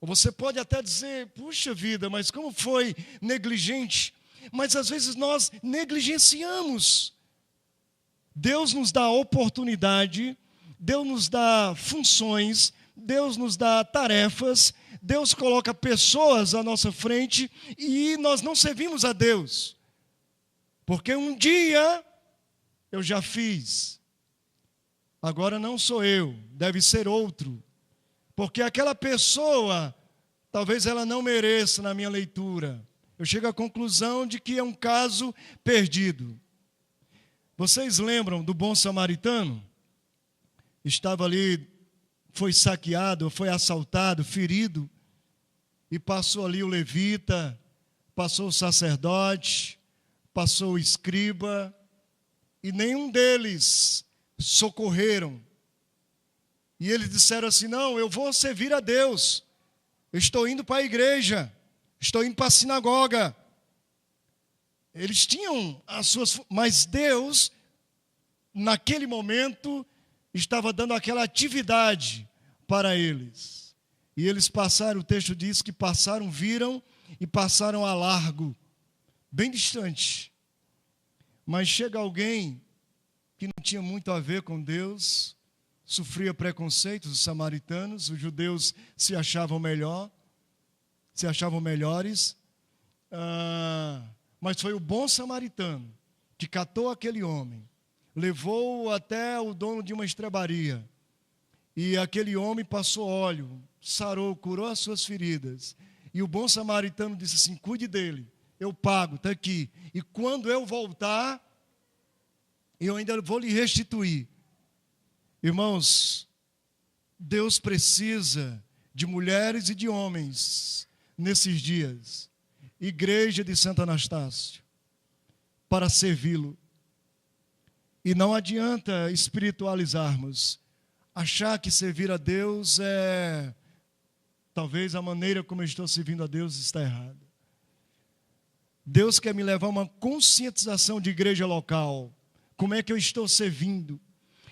ou você pode até dizer: puxa vida, mas como foi negligente? Mas às vezes nós negligenciamos. Deus nos dá oportunidade, Deus nos dá funções, Deus nos dá tarefas, Deus coloca pessoas à nossa frente e nós não servimos a Deus. Porque um dia eu já fiz. Agora não sou eu, deve ser outro. Porque aquela pessoa, talvez ela não mereça na minha leitura. Eu chego à conclusão de que é um caso perdido. Vocês lembram do bom samaritano? Estava ali, foi saqueado, foi assaltado, ferido, e passou ali o levita, passou o sacerdote, passou o escriba, e nenhum deles socorreram. E eles disseram assim: não, eu vou servir a Deus, eu estou indo para a igreja, estou indo para a sinagoga. Eles tinham as suas... Mas Deus, naquele momento, estava dando aquela atividade para eles. E eles passaram, o texto diz que passaram, viram e passaram a largo, bem distante. Mas chega alguém que não tinha muito a ver com Deus, sofria preconceitos, os samaritanos, os judeus se achavam melhores, mas foi o bom samaritano que catou aquele homem, levou-o até o dono de uma estrebaria, e aquele homem passou óleo, sarou, curou as suas feridas, e o bom samaritano disse assim: cuide dele, eu pago, está aqui, e quando eu voltar, eu ainda vou lhe restituir. Irmãos, Deus precisa de mulheres e de homens nesses dias, igreja de Santo Anastácio, para servi-lo. E não adianta espiritualizarmos, achar que servir a Deus é... Talvez a maneira como eu estou servindo a Deus está errada. Deus quer me levar a uma conscientização de igreja local. Como é que eu estou servindo?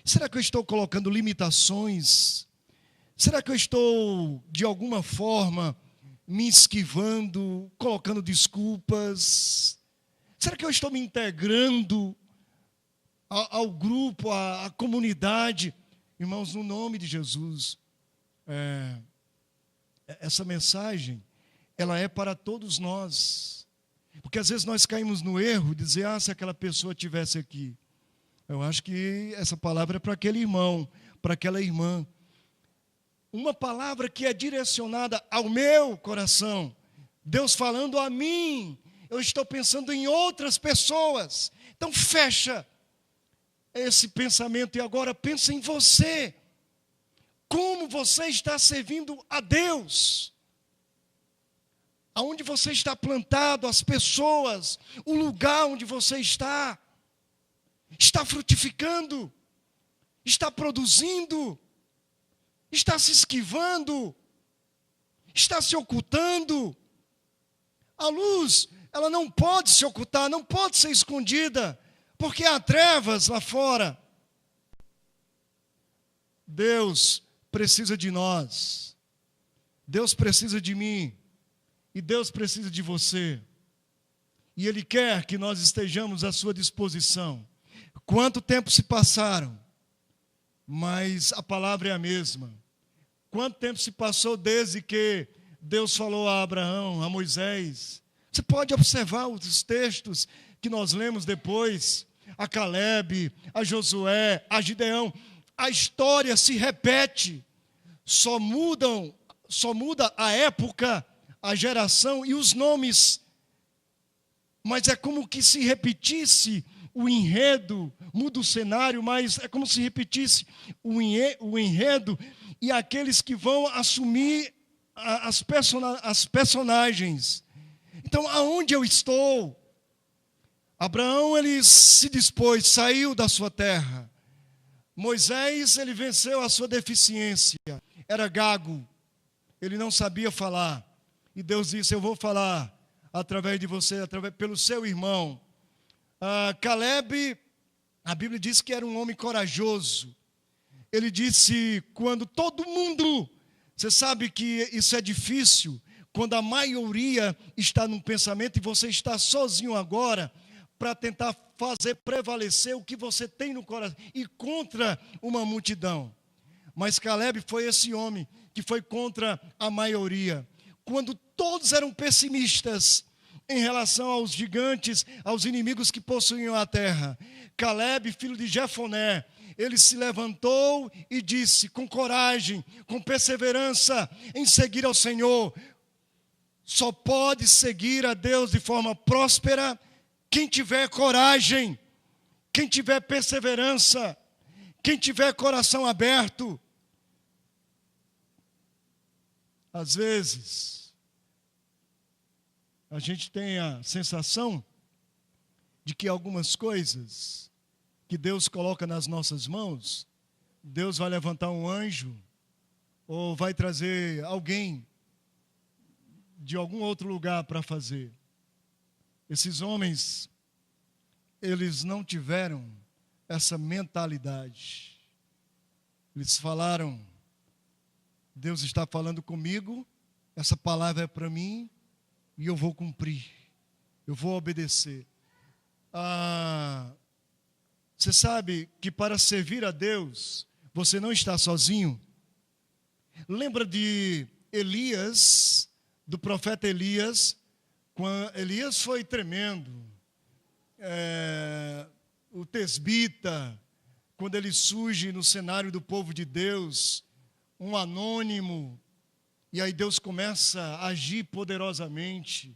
Será que eu estou colocando limitações? Será que eu estou, de alguma forma, me esquivando, colocando desculpas? Será que eu estou me integrando ao grupo, à comunidade? Irmãos, no nome de Jesus, essa mensagem, ela é para todos nós. Porque às vezes nós caímos no erro de dizer: se aquela pessoa estivesse aqui. Eu acho que essa palavra é para aquele irmão, para aquela irmã. Uma palavra que é direcionada ao meu coração. Deus falando a mim. Eu estou pensando em outras pessoas. Então fecha esse pensamento e agora pensa em você. Como você está servindo a Deus? Aonde você está plantado, as pessoas, o lugar onde você está frutificando, está produzindo, está se esquivando, está se ocultando. A luz, ela não pode se ocultar, não pode ser escondida, porque há trevas lá fora. Deus precisa de nós, Deus precisa de mim, e Deus precisa de você, e Ele quer que nós estejamos à sua disposição. Quanto tempo se passaram, mas a palavra é a mesma. Quanto tempo se passou desde que Deus falou a Abraão, a Moisés? Você pode observar os textos que nós lemos depois, a Caleb, a Josué, a Gideão. A história se repete, só muda a época, a geração e os nomes, mas é como que se repetisse o enredo, muda o cenário, mas é como se repetisse o enredo e aqueles que vão assumir as personagens. Então, aonde eu estou? Abraão, ele se dispôs, saiu da sua terra. Moisés, ele venceu a sua deficiência, era gago, ele não sabia falar. E Deus disse: eu vou falar através de você, pelo seu irmão. Caleb, a Bíblia diz que era um homem corajoso. Ele disse, quando todo mundo, você sabe que isso é difícil, quando a maioria está num pensamento e você está sozinho agora, para tentar fazer prevalecer o que você tem no coração, e contra uma multidão. Mas Caleb foi esse homem que foi contra a maioria. Quando todos eram pessimistas em relação aos gigantes, aos inimigos que possuíam a terra, Caleb, filho de Jefoné, ele se levantou e disse, com coragem, com perseverança, em seguir ao Senhor. Só pode seguir a Deus de forma próspera quem tiver coragem, quem tiver perseverança, quem tiver coração aberto. Às vezes, a gente tem a sensação de que algumas coisas que Deus coloca nas nossas mãos, Deus vai levantar um anjo ou vai trazer alguém de algum outro lugar para fazer. Esses homens, eles não tiveram essa mentalidade. Eles falaram: Deus está falando comigo, essa palavra é para mim e eu vou cumprir, eu vou obedecer. Você sabe que para servir a Deus, você não está sozinho. Lembra de Elias, do profeta Elias? Quando Elias foi tremendo. O tesbita, quando ele surge no cenário do povo de Deus, um anônimo, e aí Deus começa a agir poderosamente.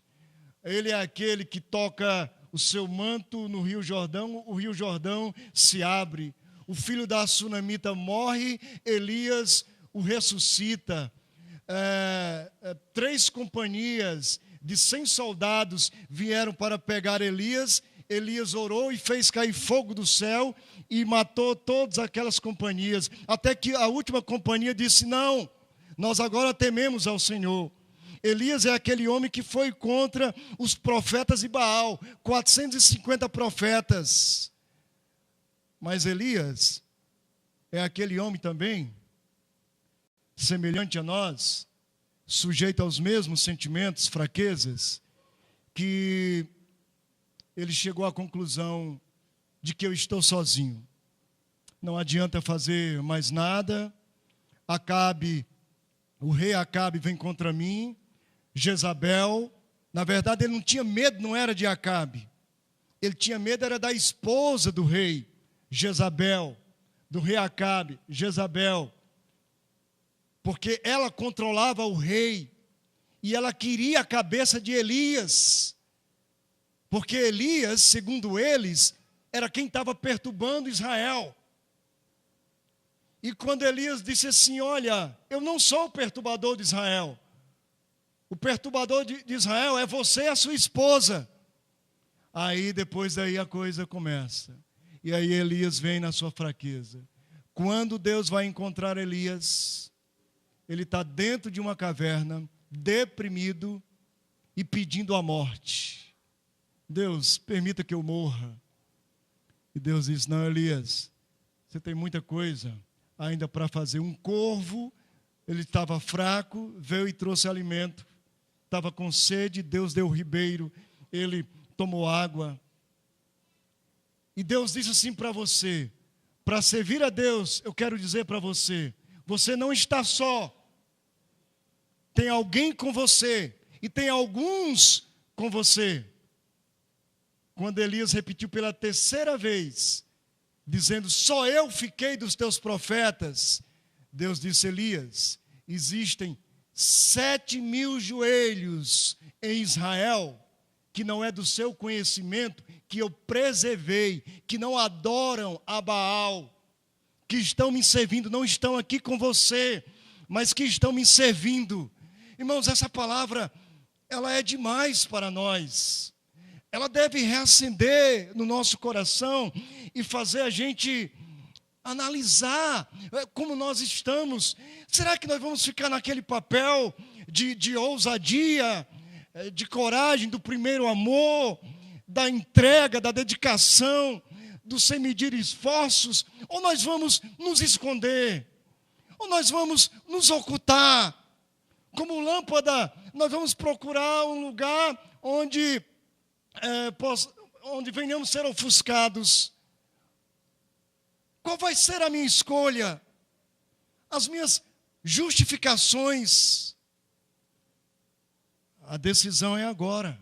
Ele é aquele que toca o seu manto no Rio Jordão, o Rio Jordão se abre. O filho da sunamita morre, Elias o ressuscita. 3 companhias de 100 soldados vieram para pegar Elias. Elias orou e fez cair fogo do céu e matou todas aquelas companhias. Até que a última companhia disse: não, nós agora tememos ao Senhor. Elias é aquele homem que foi contra os profetas de Baal, 450 profetas. Mas Elias é aquele homem também, semelhante a nós, sujeito aos mesmos sentimentos, fraquezas, que ele chegou à conclusão de que eu estou sozinho. Não adianta fazer mais nada. Acabe, o rei Acabe vem contra mim. Jezabel, na verdade ele não tinha medo, não era de Acabe. Ele tinha medo, era da esposa do rei, Jezabel, do rei Acabe, Jezabel. Porque ela controlava o rei e ela queria a cabeça de Elias. Porque Elias, segundo eles, era quem estava perturbando Israel. E quando Elias disse assim: olha, eu não sou o perturbador de Israel. O perturbador de Israel é você e a sua esposa. Aí, depois daí a coisa começa. E aí Elias vem na sua fraqueza. Quando Deus vai encontrar Elias, ele está dentro de uma caverna, deprimido e pedindo a morte. Deus, permita que eu morra. E Deus diz: não, Elias, você tem muita coisa ainda para fazer. Um corvo, ele estava fraco, veio e trouxe alimento. Estava com sede, Deus deu o ribeiro, ele tomou água. E Deus disse assim para você: para servir a Deus, eu quero dizer para você, você não está só. Tem alguém com você, e tem alguns com você. Quando Elias repetiu pela 3ª vez, dizendo: só eu fiquei dos teus profetas, Deus disse: Elias, existem 7.000 joelhos em Israel, que não é do seu conhecimento, que eu preservei, que não adoram a Baal, que estão me servindo, não estão aqui com você, mas que estão me servindo. Irmãos, essa palavra, ela é demais para nós. Ela deve reacender no nosso coração e fazer a gente analisar como nós estamos. Será que nós vamos ficar naquele papel de ousadia, de coragem, do primeiro amor, da entrega, da dedicação, do sem medir esforços? Ou nós vamos nos esconder? Ou nós vamos nos ocultar? Como lâmpada, nós vamos procurar um lugar onde venhamos ser ofuscados. Qual vai ser a minha escolha? As minhas justificações? A decisão é agora.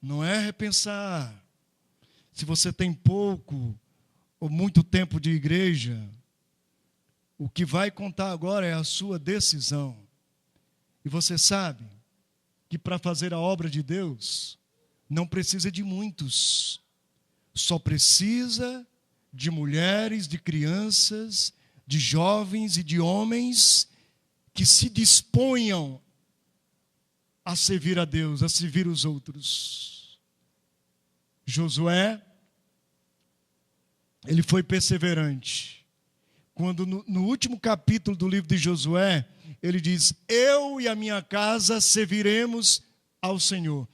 Não é repensar. Se você tem pouco ou muito tempo de igreja, o que vai contar agora é a sua decisão. E você sabe que para fazer a obra de Deus, não precisa de muitos. só precisa de mulheres, de crianças, de jovens e de homens que se disponham a servir a Deus, a servir os outros. Josué, ele foi perseverante. Quando no último capítulo do livro de Josué, ele diz: eu e a minha casa serviremos ao Senhor.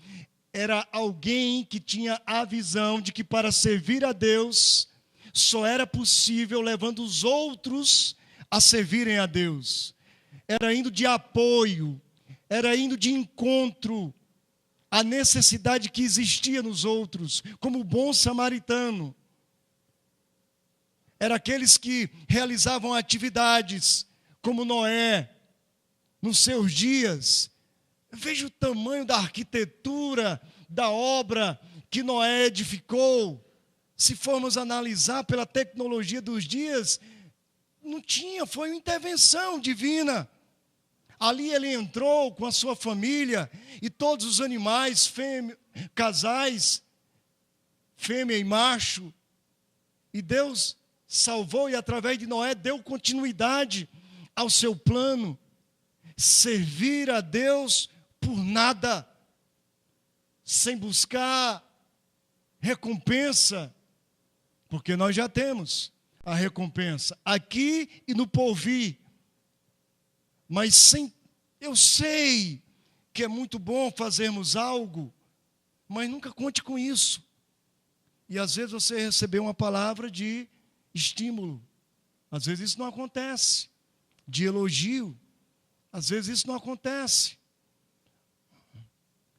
Era alguém que tinha a visão de que para servir a Deus, só era possível levando os outros a servirem a Deus. Era indo de apoio, era indo de encontro à necessidade que existia nos outros, como o bom samaritano. Era aqueles que realizavam atividades, como Noé, nos seus dias. Veja o tamanho da arquitetura, da obra que Noé edificou. Se formos analisar pela tecnologia dos dias, não tinha, foi uma intervenção divina. Ali ele entrou com a sua família e todos os animais, casais, fêmea e macho. E Deus salvou e através de Noé deu continuidade ao seu plano. Servir a Deus por nada, sem buscar recompensa, porque nós já temos a recompensa aqui e no porvir. Mas eu sei que é muito bom fazermos algo, mas nunca conte com isso. E às vezes você recebeu uma palavra de estímulo, às vezes isso não acontece, de elogio, às vezes isso não acontece.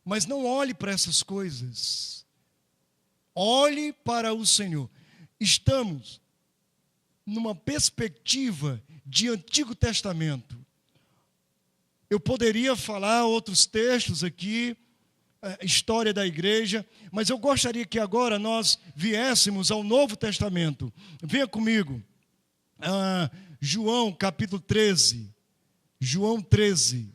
Mas não olhe para essas coisas, olhe para o Senhor. Estamos numa perspectiva de Antigo Testamento. Eu poderia falar outros textos aqui, história da igreja, mas eu gostaria que agora nós viéssemos ao Novo Testamento. Venha comigo, João capítulo 13. João 13.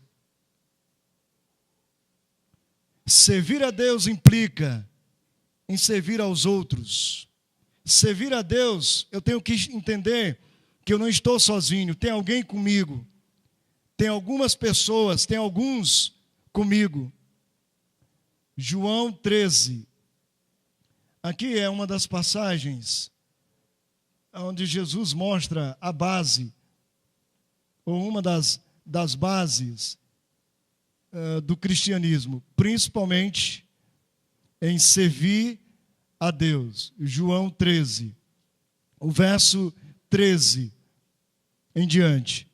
Servir a Deus implica em servir aos outros. Servir a Deus, eu tenho que entender que eu não estou sozinho, tem alguém comigo. Tem algumas pessoas, tem alguns comigo. João 13. Aqui é uma das passagens onde Jesus mostra a base, ou uma das bases do cristianismo, principalmente em servir a Deus. João 13, o verso 13 em diante.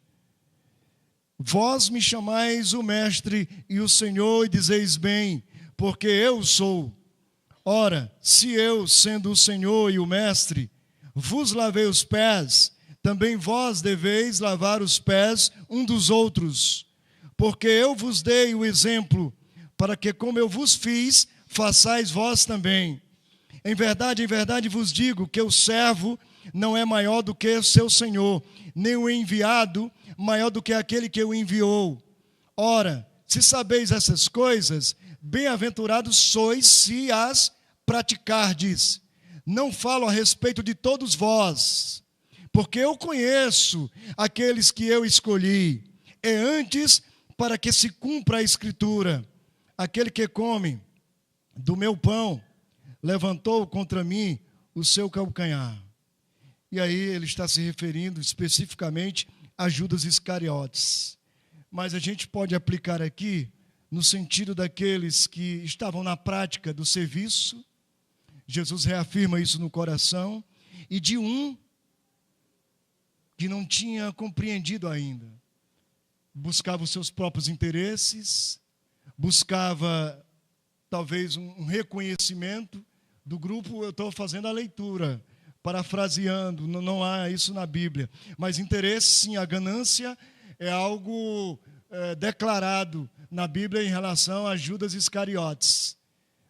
Vós me chamais o Mestre e o Senhor, e dizeis bem, porque eu sou. Ora, se eu, sendo o Senhor e o Mestre, vos lavei os pés, também vós deveis lavar os pés um dos outros. Porque eu vos dei o exemplo, para que como eu vos fiz, façais vós também. Em verdade vos digo que o servo não é maior do que o seu senhor, nem o enviado maior do que aquele que o enviou. Ora, se sabeis essas coisas, bem-aventurados sois se as praticardes. Não falo a respeito de todos vós, porque eu conheço aqueles que eu escolhi. É antes para que se cumpra a Escritura: aquele que come do meu pão levantou contra mim o seu calcanhar. E aí ele está se referindo especificamente a Judas Iscariotes. Mas a gente pode aplicar aqui no sentido daqueles que estavam na prática do serviço. Jesus reafirma isso no coração. E de um que não tinha compreendido ainda. Buscava os seus próprios interesses, buscava talvez um reconhecimento do grupo. Eu estou fazendo a leitura, parafraseando, não há isso na Bíblia. Mas interesse, sim, a ganância é algo declarado na Bíblia em relação a Judas Iscariotes.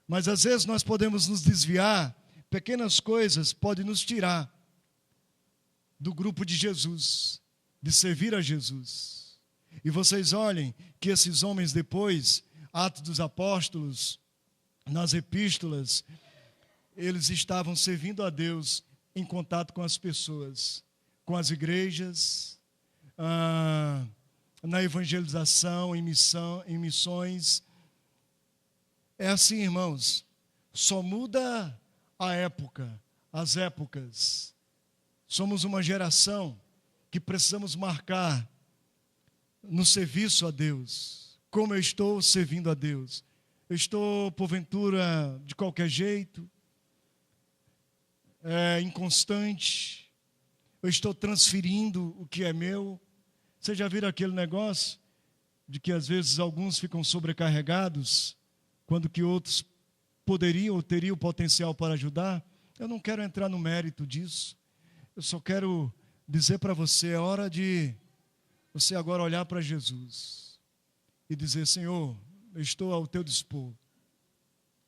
Mas às vezes nós podemos nos desviar, pequenas coisas podem nos tirar do grupo de Jesus, de servir a Jesus. E vocês olhem que esses homens depois, Atos dos Apóstolos, nas epístolas, eles estavam servindo a Deus em contato com as pessoas, com as igrejas, na evangelização, em missões. É assim, irmãos, só muda a época, as épocas. Somos uma geração que precisamos marcar no serviço a Deus. Como eu estou servindo a Deus? Eu estou, porventura, de qualquer jeito, inconstante? Eu estou transferindo o que é meu? Vocês já viram aquele negócio de que às vezes alguns ficam sobrecarregados, quando que outros poderiam ou teriam potencial para ajudar? Eu não quero entrar no mérito disso. Eu só quero dizer para você, é hora de você agora olhar para Jesus e dizer: Senhor, eu estou ao teu dispor.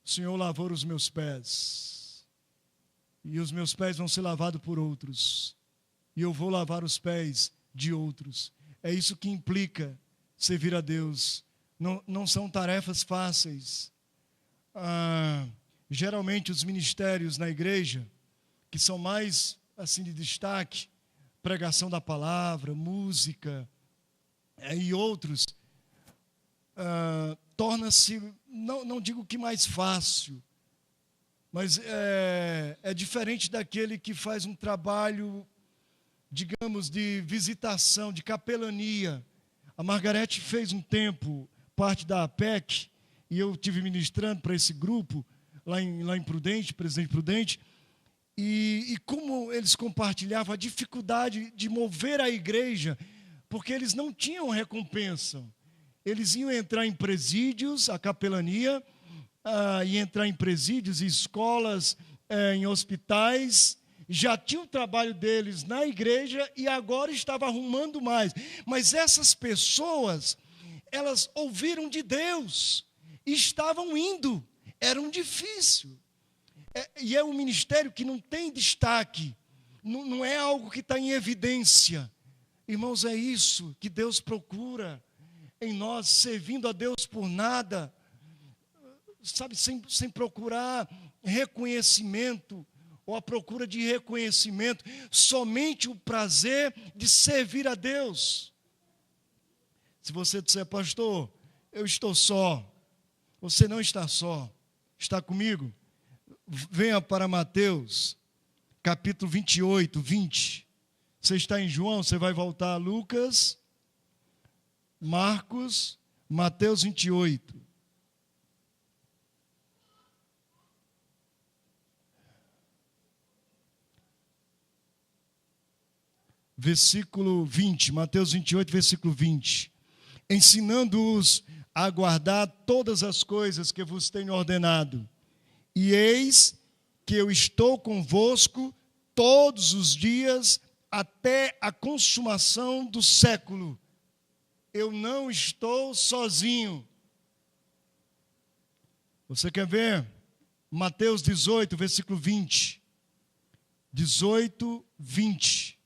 O Senhor lavou os meus pés, e os meus pés vão ser lavados por outros, e eu vou lavar os pés de outros. É isso que implica servir a Deus. Não são tarefas fáceis. Geralmente os ministérios na igreja, que são mais assim de destaque, pregação da palavra, música e outros, torna-se, não digo que mais fácil, mas é diferente daquele que faz um trabalho, digamos, de visitação, de capelania. A Margarete fez um tempo parte da APEC, e eu tive ministrando para esse grupo, lá em Prudente, Presidente Prudente, e como eles compartilhavam a dificuldade de mover a igreja, porque eles não tinham recompensa. Eles iam entrar em presídios, a capelania, ia entrar em presídios, em escolas, em hospitais, já tinha o trabalho deles na igreja e agora estava arrumando mais. Mas essas pessoas, elas ouviram de Deus e estavam indo, era um difícil. E é um ministério que não tem destaque, não é algo que está em evidência. Irmãos, é isso que Deus procura em nós, servindo a Deus por nada, sabe, sem procurar reconhecimento, ou a procura de reconhecimento, somente o prazer de servir a Deus. Se você disser: pastor, eu estou só, você não está só, está comigo? Venha para Mateus, capítulo 28, 20. Você está em João, você vai voltar a Lucas, Marcos, Mateus 28. Versículo 20, Mateus 28, versículo 20. Ensinando-os a guardar todas as coisas que vos tenho ordenado. E eis que eu estou convosco todos os dias até a consumação do século. Eu não estou sozinho. Você quer ver? Mateus 18, versículo 20. 18, 20.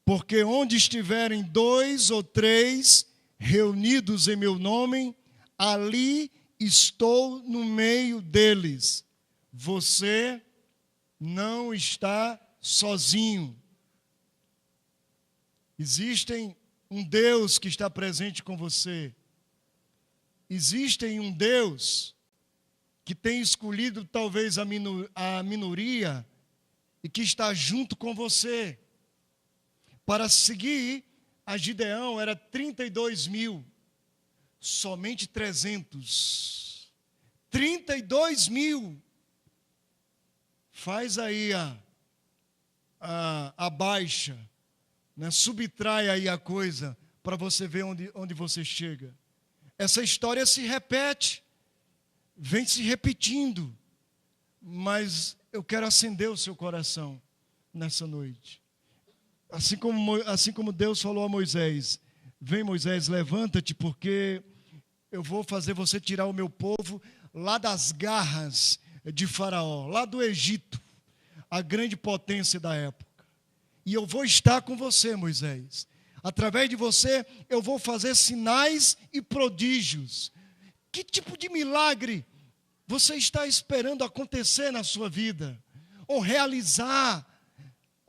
Porque onde estiverem 2 ou 3 reunidos em meu nome, ali estou no meio deles. Você não está sozinho. Existe um Deus que está presente com você. Existe um Deus que tem escolhido talvez a minoria e que está junto com você. Para seguir a Gideão era 32 mil, somente 300. 32 mil. Faz aí a baixa, né? Subtrai aí a coisa, para você ver onde você chega. Essa história se repete, vem se repetindo, mas eu quero acender o seu coração nessa noite. Assim como Deus falou a Moisés: vem, Moisés, levanta-te, porque eu vou fazer você tirar o meu povo lá das garras de Faraó, lá do Egito, a grande potência da época. E eu vou estar com você, Moisés. Através de você, eu vou fazer sinais e prodígios. Que tipo de milagre você está esperando acontecer na sua vida? Ou realizar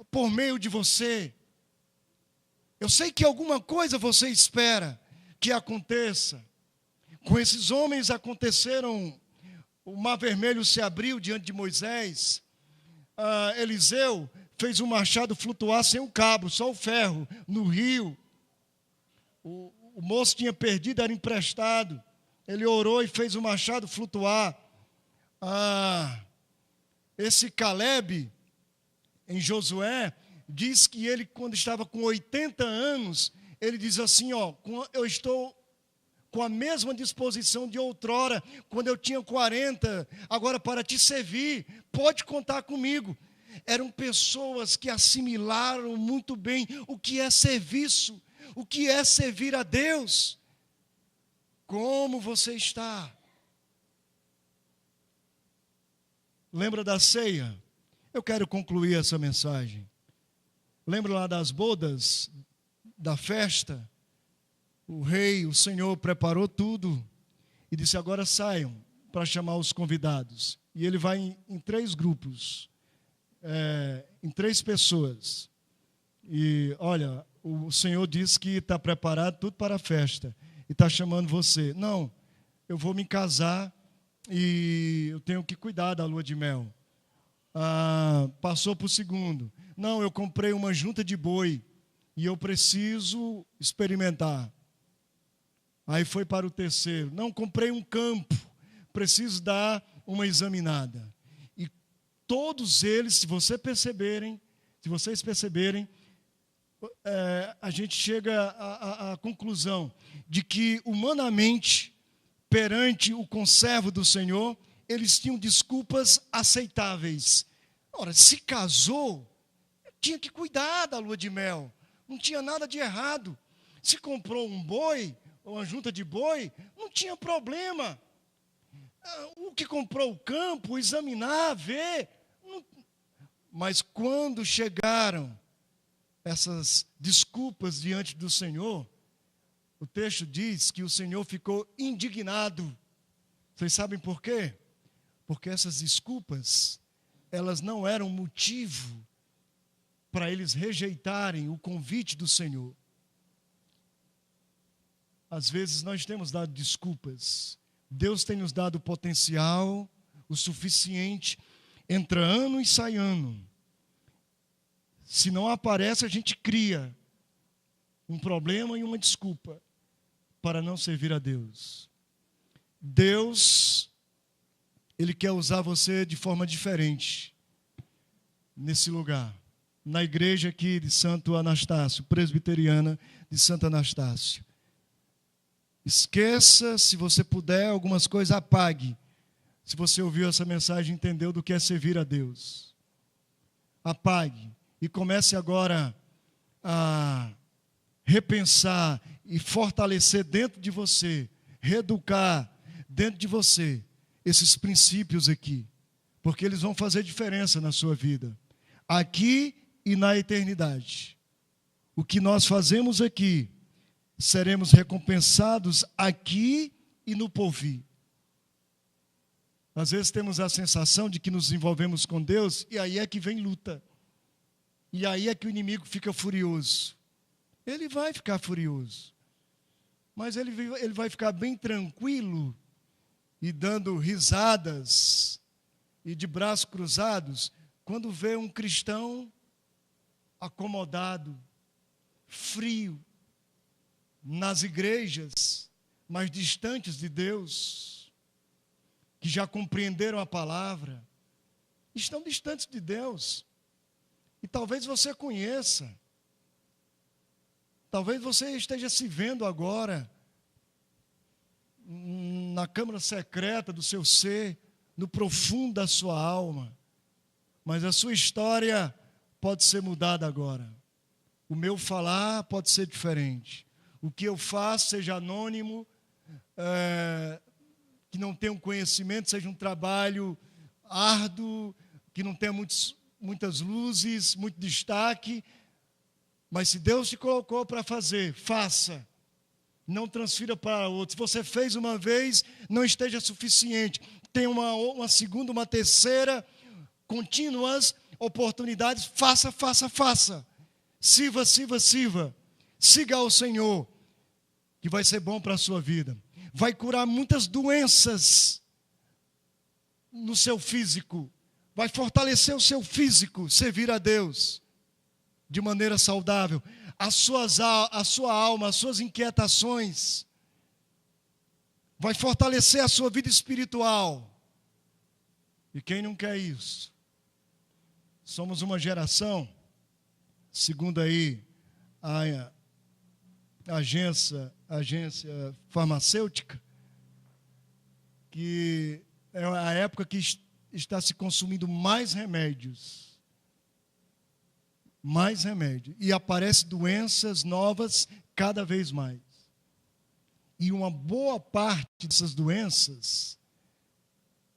por meio de você? Eu sei que alguma coisa você espera que aconteça. Com esses homens aconteceram, o Mar Vermelho se abriu diante de Moisés. Eliseu fez um machado flutuar sem o cabo, só o ferro, no rio. O moço tinha perdido, era emprestado. Ele orou e fez o machado flutuar. Esse Caleb, em Josué, diz que ele, quando estava com 80 anos, ele diz assim, eu estou com a mesma disposição de outrora, quando eu tinha 40, agora para te servir, pode contar comigo. Eram pessoas que assimilaram muito bem o que é serviço, o que é servir a Deus. Como você está? Lembra da ceia? Eu quero concluir essa mensagem. Lembra lá das bodas, da festa? O rei, o Senhor preparou tudo e disse, agora saiam para chamar os convidados. E ele vai em 3 grupos, em 3 pessoas. E olha, o Senhor disse que está preparado tudo para a festa e está chamando você. Não, eu vou me casar e eu tenho que cuidar da lua de mel. Passou para o segundo. Não, eu comprei uma junta de boi e eu preciso experimentar. Aí foi para o terceiro. Não, comprei um campo, preciso dar uma examinada. E todos eles, se vocês perceberem, a gente chega à conclusão de que, humanamente, perante o conservo do Senhor, eles tinham desculpas aceitáveis. Ora, se casou, tinha que cuidar da lua de mel. Não tinha nada de errado. Se comprou um boi, ou uma junta de boi, não tinha problema. O que comprou o campo, examinar, ver. Mas quando chegaram essas desculpas diante do Senhor, o texto diz que o Senhor ficou indignado. Vocês sabem por quê? Porque essas desculpas, elas não eram motivo para eles rejeitarem o convite do Senhor. Às vezes nós temos dado desculpas. Deus tem nos dado potencial, o suficiente. Entra ano e sai ano. Se não aparece, a gente cria um problema e uma desculpa para não servir a Deus. Deus, Ele quer usar você de forma diferente nesse lugar. Na igreja aqui de Santo Anastácio, presbiteriana de Santo Anastácio. Esqueça, se você puder, algumas coisas, apague. Se você ouviu essa mensagem e entendeu do que é servir a Deus. Apague. E comece agora a repensar e fortalecer dentro de você, reeducar dentro de você esses princípios aqui. Porque eles vão fazer diferença na sua vida. Aqui e na eternidade. O que nós fazemos aqui, seremos recompensados aqui e no porvir. Às vezes temos a sensação de que nos envolvemos com Deus e aí é que vem luta. E aí é que o inimigo fica furioso. Ele vai ficar furioso. Mas ele vai ficar bem tranquilo e dando risadas e de braços cruzados quando vê um cristão acomodado, frio, nas igrejas mais distantes de Deus, que já compreenderam a palavra, estão distantes de Deus. E talvez você conheça, talvez você esteja se vendo agora na câmara secreta do seu ser, no profundo da sua alma, mas a sua história pode ser mudada agora. O meu falar pode ser diferente. O que eu faço seja anônimo, que não tenha um conhecimento, seja um trabalho árduo, que não tenha muitas luzes, muito destaque, Mas se Deus te colocou para fazer, faça. Não transfira para outros. Se você fez uma vez, não esteja suficiente. Tem uma segunda, uma terceira, contínuas oportunidades. Faça, faça, faça. Sirva, sirva, sirva. Siga ao Senhor, que vai ser bom para a sua vida. Vai curar muitas doenças no seu físico. Vai fortalecer o seu físico, servir a Deus de maneira saudável. A sua alma, as suas inquietações. Vai fortalecer a sua vida espiritual. E quem não quer isso? Somos uma geração, segundo aí a agência farmacêutica, que é a época que está se consumindo mais remédios. Mais remédio. E aparecem doenças novas cada vez mais. E uma boa parte dessas doenças,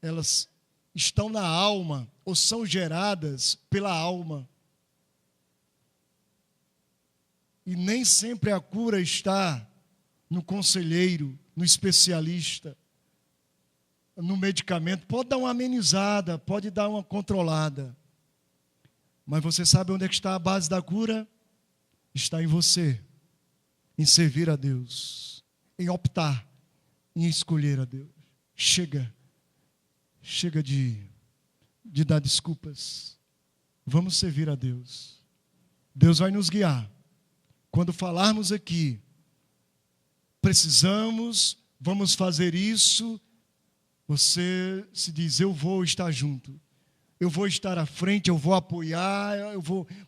elas estão na alma, ou são geradas pela alma. E nem sempre a cura está no conselheiro, no especialista, no medicamento. Pode dar uma amenizada, pode dar uma controlada. Mas você sabe onde é que está a base da cura? Está em você, em servir a Deus, em optar, em escolher a Deus. Chega de dar desculpas. Vamos servir a Deus. Deus vai nos guiar. Quando falarmos aqui, precisamos, vamos fazer isso, você se diz, eu vou estar junto. Eu vou estar à frente, eu vou apoiar,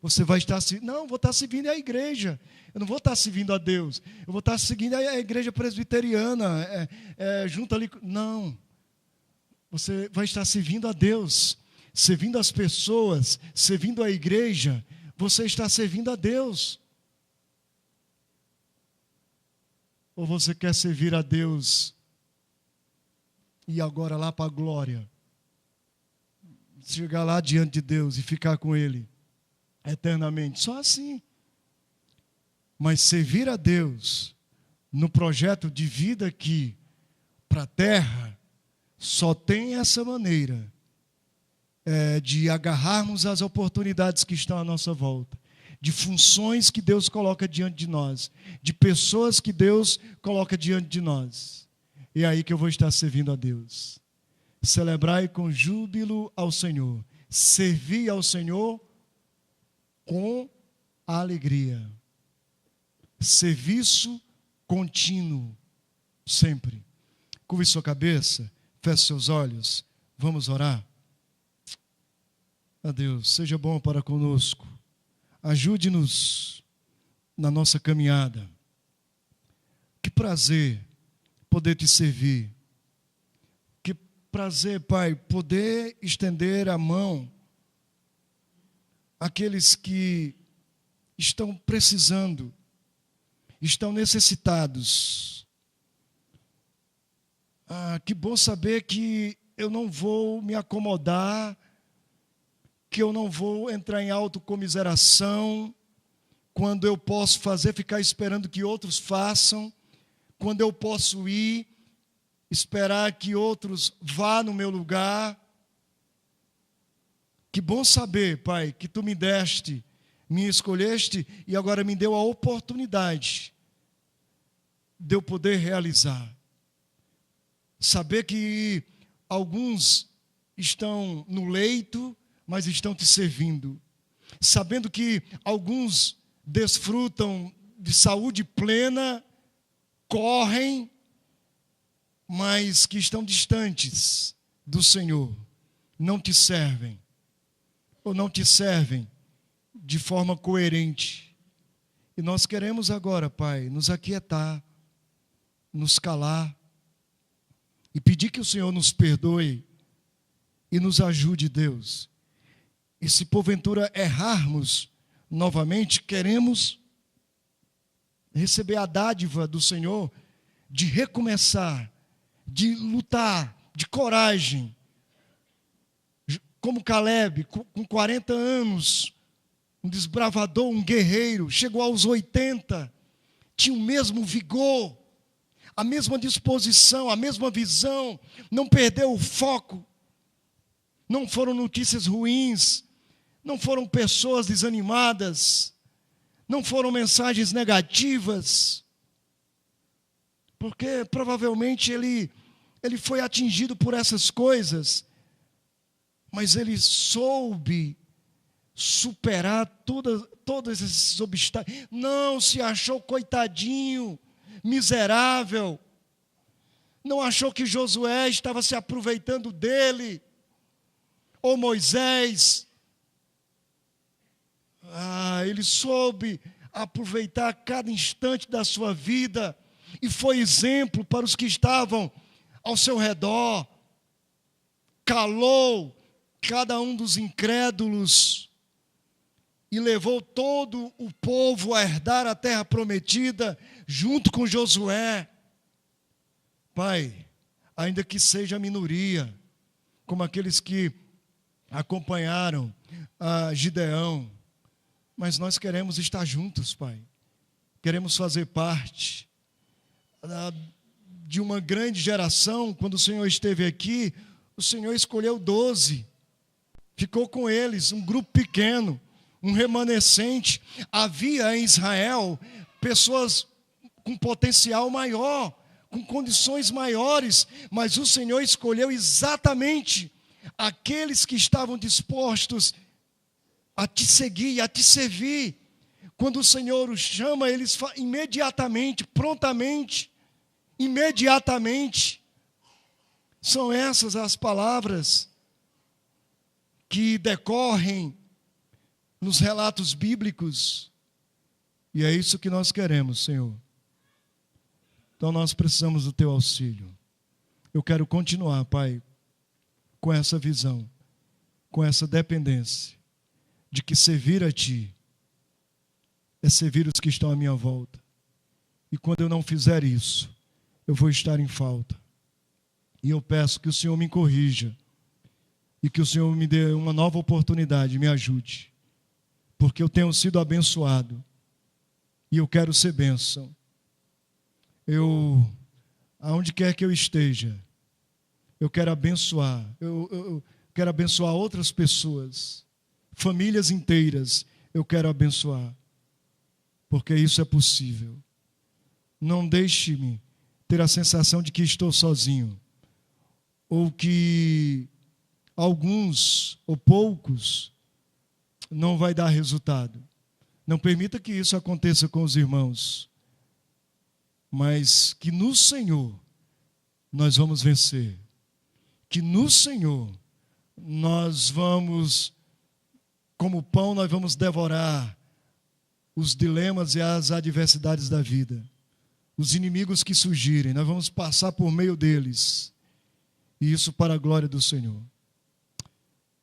você vai estar servindo. Não, eu vou estar servindo a igreja. Eu não vou estar servindo a Deus. Eu vou estar seguindo a igreja presbiteriana, junto ali. Não. Você vai estar servindo a Deus, servindo as pessoas, servindo a igreja. Você está servindo a Deus. Ou você quer servir a Deus e agora lá para a glória? Chegar lá diante de Deus e ficar com Ele eternamente. Só assim. Mas servir a Deus no projeto de vida aqui para a terra, só tem essa maneira de agarrarmos as oportunidades que estão à nossa volta, de funções que Deus coloca diante de nós, de pessoas que Deus coloca diante de nós. É aí que eu vou estar servindo a Deus. Celebrai com júbilo ao Senhor. Servir ao Senhor com alegria. Serviço contínuo, sempre. Curve sua cabeça, feche seus olhos. Vamos orar. A Deus, seja bom para conosco. Ajude-nos na nossa caminhada. Que prazer poder te servir. Que prazer, Pai, poder estender a mão àqueles que estão precisando, estão necessitados. Que bom saber que eu não vou me acomodar, que eu não vou entrar em autocomiseração, quando eu posso ficar esperando que outros façam, quando eu posso ir, esperar que outros vá no meu lugar. Que bom saber, Pai, que Tu me deste, me escolheste e agora me deu a oportunidade de eu poder realizar. Saber que alguns estão no leito, mas estão te servindo. Sabendo que alguns desfrutam de saúde plena, correm, mas que estão distantes do Senhor. Não te servem. Ou não te servem de forma coerente. E nós queremos agora, Pai, nos aquietar, nos calar e pedir que o Senhor nos perdoe e nos ajude, Deus. E se porventura errarmos novamente, queremos receber a dádiva do Senhor de recomeçar, de lutar, de coragem. Como Caleb, com 40 anos, um desbravador, um guerreiro. Chegou aos 80, tinha o mesmo vigor, a mesma disposição, a mesma visão, não perdeu o foco. Não foram notícias ruins, não foram pessoas desanimadas, não foram mensagens negativas, porque provavelmente ele foi atingido por essas coisas, mas ele soube superar todos esses obstáculos. Não se achou coitadinho, miserável, não achou que Josué estava se aproveitando dele, ou Moisés. Ele soube aproveitar cada instante da sua vida e foi exemplo para os que estavam ao seu redor. Calou cada um dos incrédulos e levou todo o povo a herdar a terra prometida junto com Josué. Pai, ainda que seja a minoria, como aqueles que acompanharam a Gideão, mas nós queremos estar juntos, Pai. Queremos fazer parte de uma grande geração. Quando o Senhor esteve aqui, o Senhor escolheu 12, ficou com eles, um grupo pequeno, um remanescente. Havia em Israel pessoas com potencial maior, com condições maiores, mas o Senhor escolheu exatamente aqueles que estavam dispostos a te seguir, a te servir. Quando o Senhor os chama, eles imediatamente, prontamente, imediatamente. São essas as palavras que decorrem nos relatos bíblicos. E é isso que nós queremos, Senhor. Então nós precisamos do teu auxílio. Eu quero continuar, Pai, com essa visão, com essa dependência, de que servir a Ti é servir os que estão à minha volta. E quando eu não fizer isso, eu vou estar em falta. E eu peço que o Senhor me corrija, e que o Senhor me dê uma nova oportunidade, me ajude, porque eu tenho sido abençoado, e eu quero ser bênção. Aonde quer que eu esteja, eu quero abençoar, eu quero abençoar outras pessoas, famílias inteiras, eu quero abençoar, porque isso é possível. Não deixe-me ter a sensação de que estou sozinho, ou que alguns ou poucos não vai dar resultado. Não permita que isso aconteça com os irmãos, mas que no Senhor nós vamos vencer, que no Senhor nós vamos, como pão, nós vamos devorar os dilemas e as adversidades da vida, os inimigos que surgirem, nós vamos passar por meio deles, e isso para a glória do Senhor.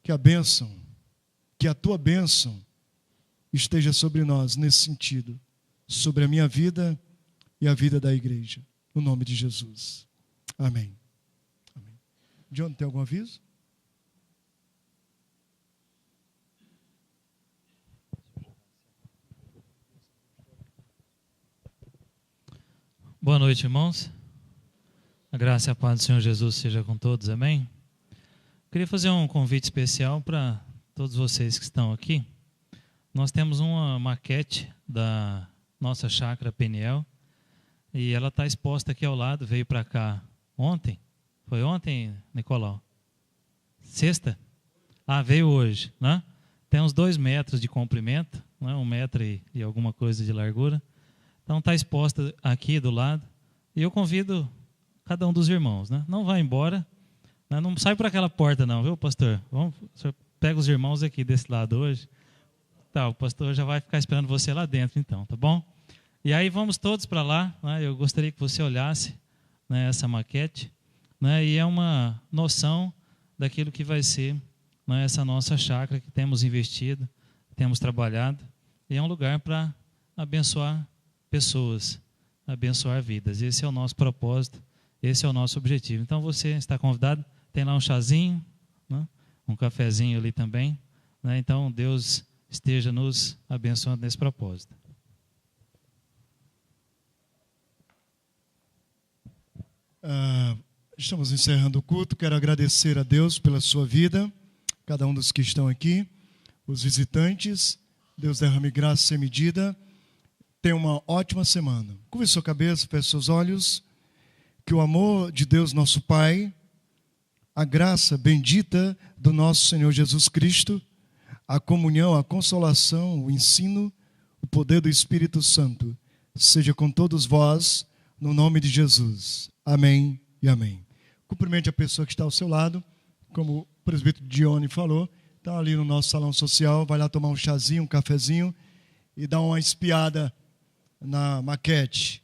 Que a bênção, que a tua bênção esteja sobre nós nesse sentido, sobre a minha vida e a vida da igreja, no nome de Jesus. Amém. Amém. John, tem algum aviso? Boa noite, irmãos. A graça e a paz do Senhor Jesus seja com todos, amém? Queria fazer um convite especial para todos vocês que estão aqui. Nós temos uma maquete da nossa chácara Peniel, e ela está exposta aqui ao lado, veio para cá ontem. Foi ontem, Nicolau? Sexta? Veio hoje, né? Tem uns 2 metros de comprimento, né? 1 metro e alguma coisa de largura. Então está exposta aqui do lado. E eu convido cada um dos irmãos, né? Não vá embora, né? Não sai por aquela porta não, viu, pastor? O senhor pega os irmãos aqui desse lado hoje. Tá, o pastor já vai ficar esperando você lá dentro então, tá bom? E aí vamos todos para lá, né? Eu gostaria que você olhasse, né, essa maquete, né? E é uma noção daquilo que vai ser, né, essa nossa chácara que temos investido, temos trabalhado, e é um lugar para abençoar pessoas, abençoar vidas. Esse é o nosso propósito, esse é o nosso objetivo. Então você está convidado, tem lá um chazinho, né, um cafezinho ali também, né? Então Deus esteja nos abençoando nesse propósito. Estamos encerrando o culto. Quero agradecer a Deus pela sua vida, cada um dos que estão aqui, os visitantes. Deus derrame graça sem medida. Tenha uma ótima semana. Curve sua cabeça, feche seus olhos. Que o amor de Deus, nosso Pai, a graça bendita do nosso Senhor Jesus Cristo, a comunhão, a consolação, o ensino, o poder do Espírito Santo, seja com todos vós, no nome de Jesus. Amém e amém. Cumprimente a pessoa que está ao seu lado, como o presbítero Dione falou, está ali no nosso salão social, vai lá tomar um chazinho, um cafezinho e dar uma espiada na maquete.